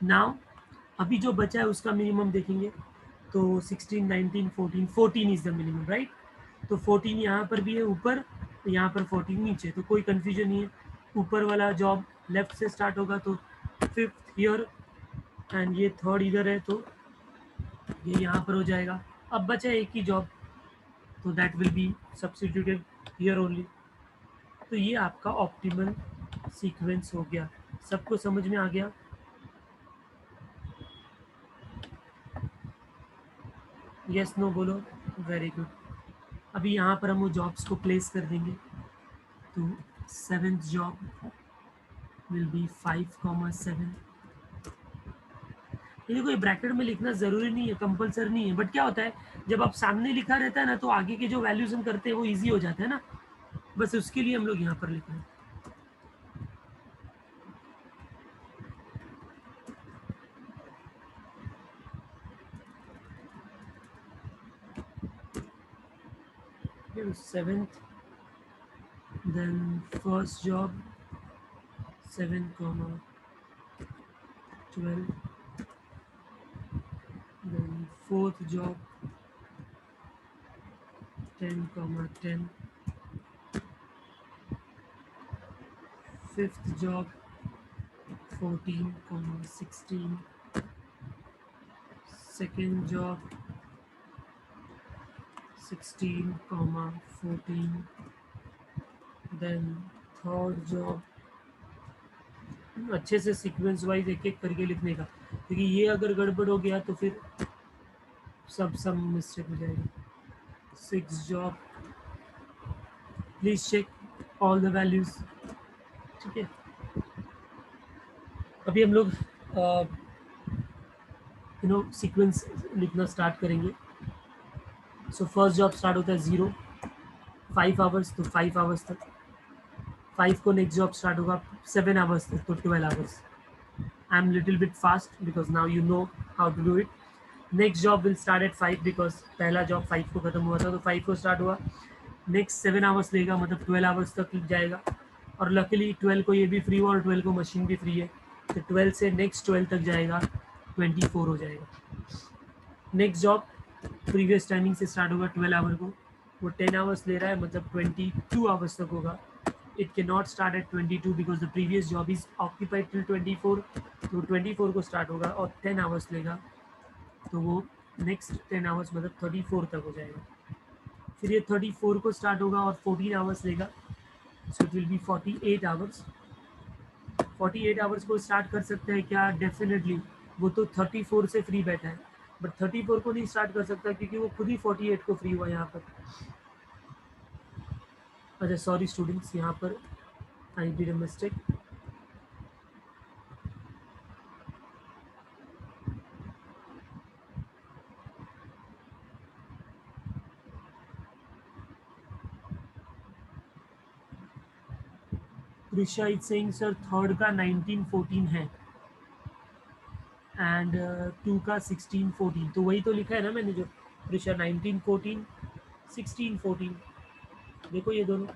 नाउ अभी जो बचा है उसका मिनिमम देखेंगे तो 16 19 14, 14 इज द मिनिमम, राइट। तो 14 यहाँ पर भी है ऊपर, तो यहाँ पर 14 नीचे, तो कोई कंफ्यूजन नहीं है। ऊपर वाला जॉब लेफ्ट से स्टार्ट होगा तो 5th हियर, एंड ये 3rd इधर है तो ये यहाँ पर हो जाएगा। अब बचा एक ही जॉब, तो that will B substituted here only. तो ये आपका ऑप्टिमल सीक्वेंस हो गया। सबको समझ में आ गया? यस नो बोलो, वेरी गुड। अभी यहाँ पर हम वो जॉब्स को प्लेस कर देंगे। तो 7th जॉब विल बी 5,7। ये देखो ये ब्रैकेट में लिखना जरूरी नहीं है, कंपलसरी नहीं है, बट क्या होता है जब आप सामने लिखा रहता है ना तो आगे के जो वैल्यूज हम करते हैं वो इजी हो जाता है ना, बस उसके लिए हम लोग यहाँ पर लिख रहे हैं। Here is 7th, then first job 7, 12, then fourth job 10, 10, fifth job 14, 16, second job 16, 14, then third job, अच्छे से सीक्वेंस वाइज एक एक करके लिखने का, क्योंकि ये अगर गड़बड़ हो गया तो फिर सब मिस्टेक हो जाएगी। 6 job, please check all the values, ठीक है। अभी हम लोग सीक्वेंस लिखना स्टार्ट करेंगे. सो फर्स्ट जॉब स्टार्ट होता है 0, 5 आवर्स तो 5 आवर्स तक. 5 को नेक्स्ट जॉब स्टार्ट होगा 7 आवर्स तक तो 12 hours. I am little bit fast because now you know how to do it. Next job will start at 5 because पहला जॉब 5 को खत्म हुआ था तो 5 को स्टार्ट हुआ. नेक्स्ट 7 आवर्स लेगा मतलब 12 आवर्स तक जाएगा. और लकीली 12 को ये भी फ्री हुआ और 12 को मशीन भी फ्री है तो 12 से नेक्स्ट 12 तक जाएगा 24 हो जाएगा. नेक्स्ट जॉब प्रीवियस टाइमिंग से स्टार्ट होगा 12 आवर को, वो 10 आवर्स ले रहा है मतलब 22 आवर्स तक होगा. It can not start eight 22 because the previous job is occupied till 24 तो 24 को स्टार्ट होगा और 10 आवर्स लेगा तो वो नेक्स्ट 10 आवर्स मतलब 34 तक हो जाएगा. फिर ये 34 को स्टार्ट होगा और 14 आवर्स लेगा सो it will B 48 hours. 48 hours को स्टार्ट कर सकते हैं क्या? डेफिनेटली. वो तो 34 से फ्री बैठा है बट 34 को नहीं स्टार्ट कर सकता क्योंकि वो खुद ही 48 को फ्री हुआ यहाँ पर. अच्छा सॉरी स्टूडेंट्स, यहाँ पर I did a mistake. Prisha is saying sir third का 1914 है एंड 2 का 1614 तो वही तो लिखा है ना मैंने जो. प्रिशा 1914 1614 देखो ये दोनों.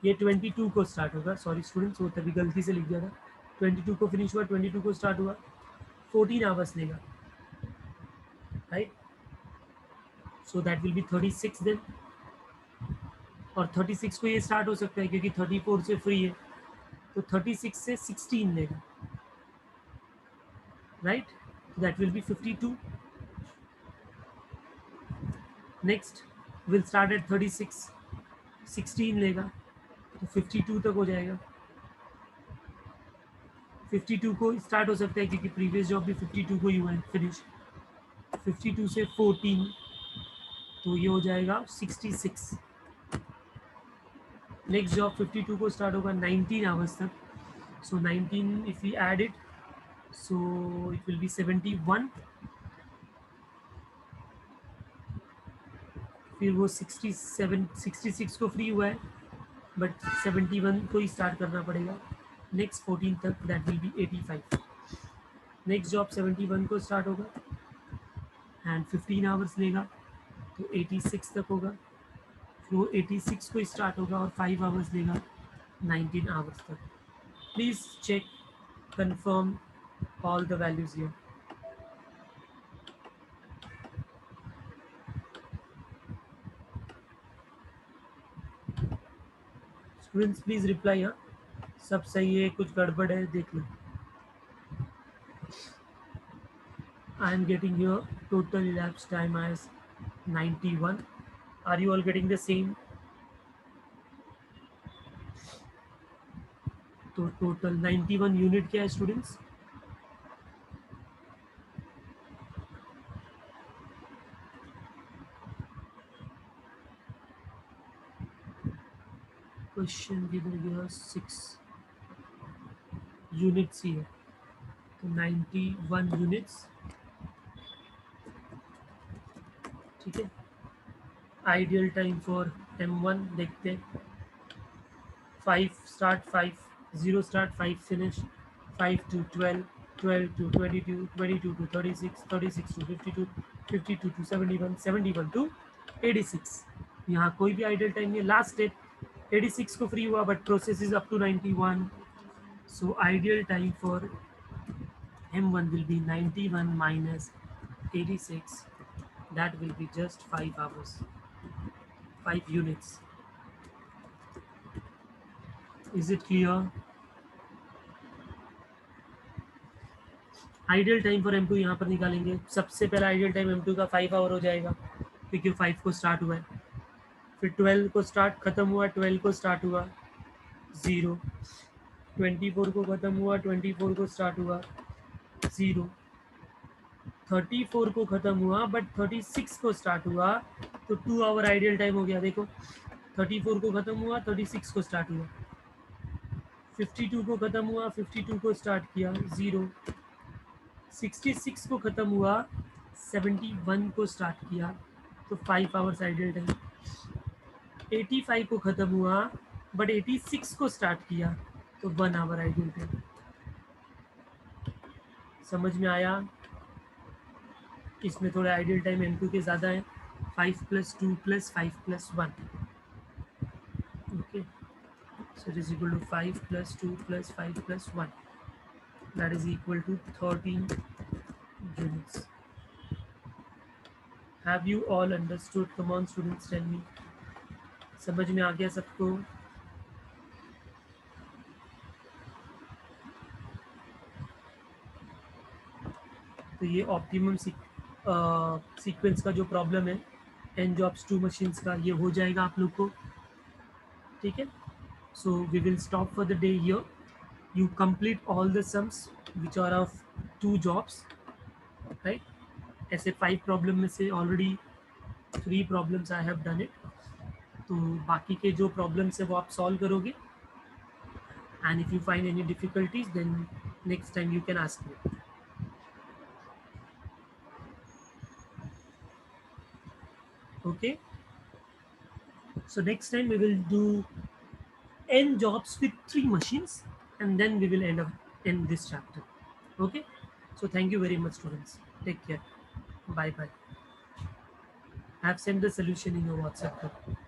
ये 22 को स्टार्ट होगा. सॉरी स्टूडेंट्स वो तभी गलती से लिख दिया था. 22 को फिनिश हुआ 22 को स्टार्ट हुआ 14 आवर्स लेगा right. So that will be 36 then. और 36 को ये स्टार्ट हो सकता है क्योंकि 34 से फ्री है तो 36 से 16 लेगा right. That will B 52. Next will start eight 36, 16 लेगा तो 52 तक हो जाएगा. 52 को स्टार्ट हो सकता है क्योंकि प्रीवियस जॉब भी 52 को ही हुआ है फिनिश. 52 से 14 तो ये हो जाएगा 66. नेक्स्ट जॉब 52 को स्टार्ट होगा 19 आवर्स तक. So 19 if you add it so it will be 71. फिर वो 66 को फ्री हुआ है बट 71 को ही स्टार्ट करना पड़ेगा. नेक्स्ट 14 तक that will B 85. Next job 71 को स्टार्ट होगा एंड 15 आवर्स लेगा तो 86 तक होगा. फिर वो 86 को स्टार्ट होगा और 5 आवर्स लेगा 19 आवर्स तक. Please check confirm all the values here. Students please reply. हाँ सब सही है कुछ गड़बड़ है देख लो. I am getting here total elapsed time as 91. Are you all getting the same? तो टोटल 91 यूनिट क्या है स्टूडेंट्स? क्वेश्चन किधर गया? 6 यूनिट्स ही है तो 91 यूनिट्स. ठीक है. आइडियल टाइम फॉर M1 देखते हैं. 5 start 5 0 start 5 finish 5 to 12 12 to 22 22 to 36 36 to 52 52 to 71 71 to 86. यहाँ कोई भी आइडियल टाइम नहीं है. लास्ट स्टेप 86 को फ्री हुआ but process is up to 91. So ideal time for M1 will be 91 minus 86. That will be just 5 hours, 5 units. Is it clear? Ideal time for M2 यहाँ पर निकालेंगे. सबसे पहला ideal time M2 का 5 our हो जाएगा क्योंकि 5 को स्टार्ट हुआ है. फिर 12 को स्टार्ट खत्म हुआ 12 को स्टार्ट हुआ 0. 24 को खत्म हुआ 24 को स्टार्ट हुआ 0. 34 को खत्म हुआ बट 36 को स्टार्ट हुआ तो 2 आवर आइडियल टाइम हो गया. देखो 34 को खत्म हुआ 36 को स्टार्ट हुआ 52 को ख़त्म हुआ, 52 को स्टार्ट किया 0, 66 को ख़त्म हुआ, 71 को स्टार्ट किया तो 5 आवर्स आइडल टाइम, 85 को ख़त्म हुआ बट 86 को स्टार्ट किया तो 1 आवर आइडल टाइम। समझ में आया? इसमें थोड़ा आइडल टाइम M2 के ज़्यादा है, 5 + 2 + 5 + 1, okay, so it is equal to 5 + 2 + 5 + 1, that is equal to 13 units. Have you all understood? Come on students, tell me. समझ में आ गया सबको? तो ये ऑप्टिमम सीक्वेंस का जो प्रॉब्लम है n jobs 2 machines का, ये हो जाएगा आप लोग को, ठीक है? So we will stop for the day here. You complete all the sums which are of 2 jobs, right? ऐसे 5 प्रॉब्लम में से already 3 problems I have done it, तो बाकी के जो प्रॉब्लम्स है वो आप सॉल्व करोगे, and if you find any difficulties then next time you can ask me, okay? So next time we will do n jobs with 3 machines and then we will end this chapter, okay? So thank you very much students, take care, bye bye. I have sent the solution in your WhatsApp group.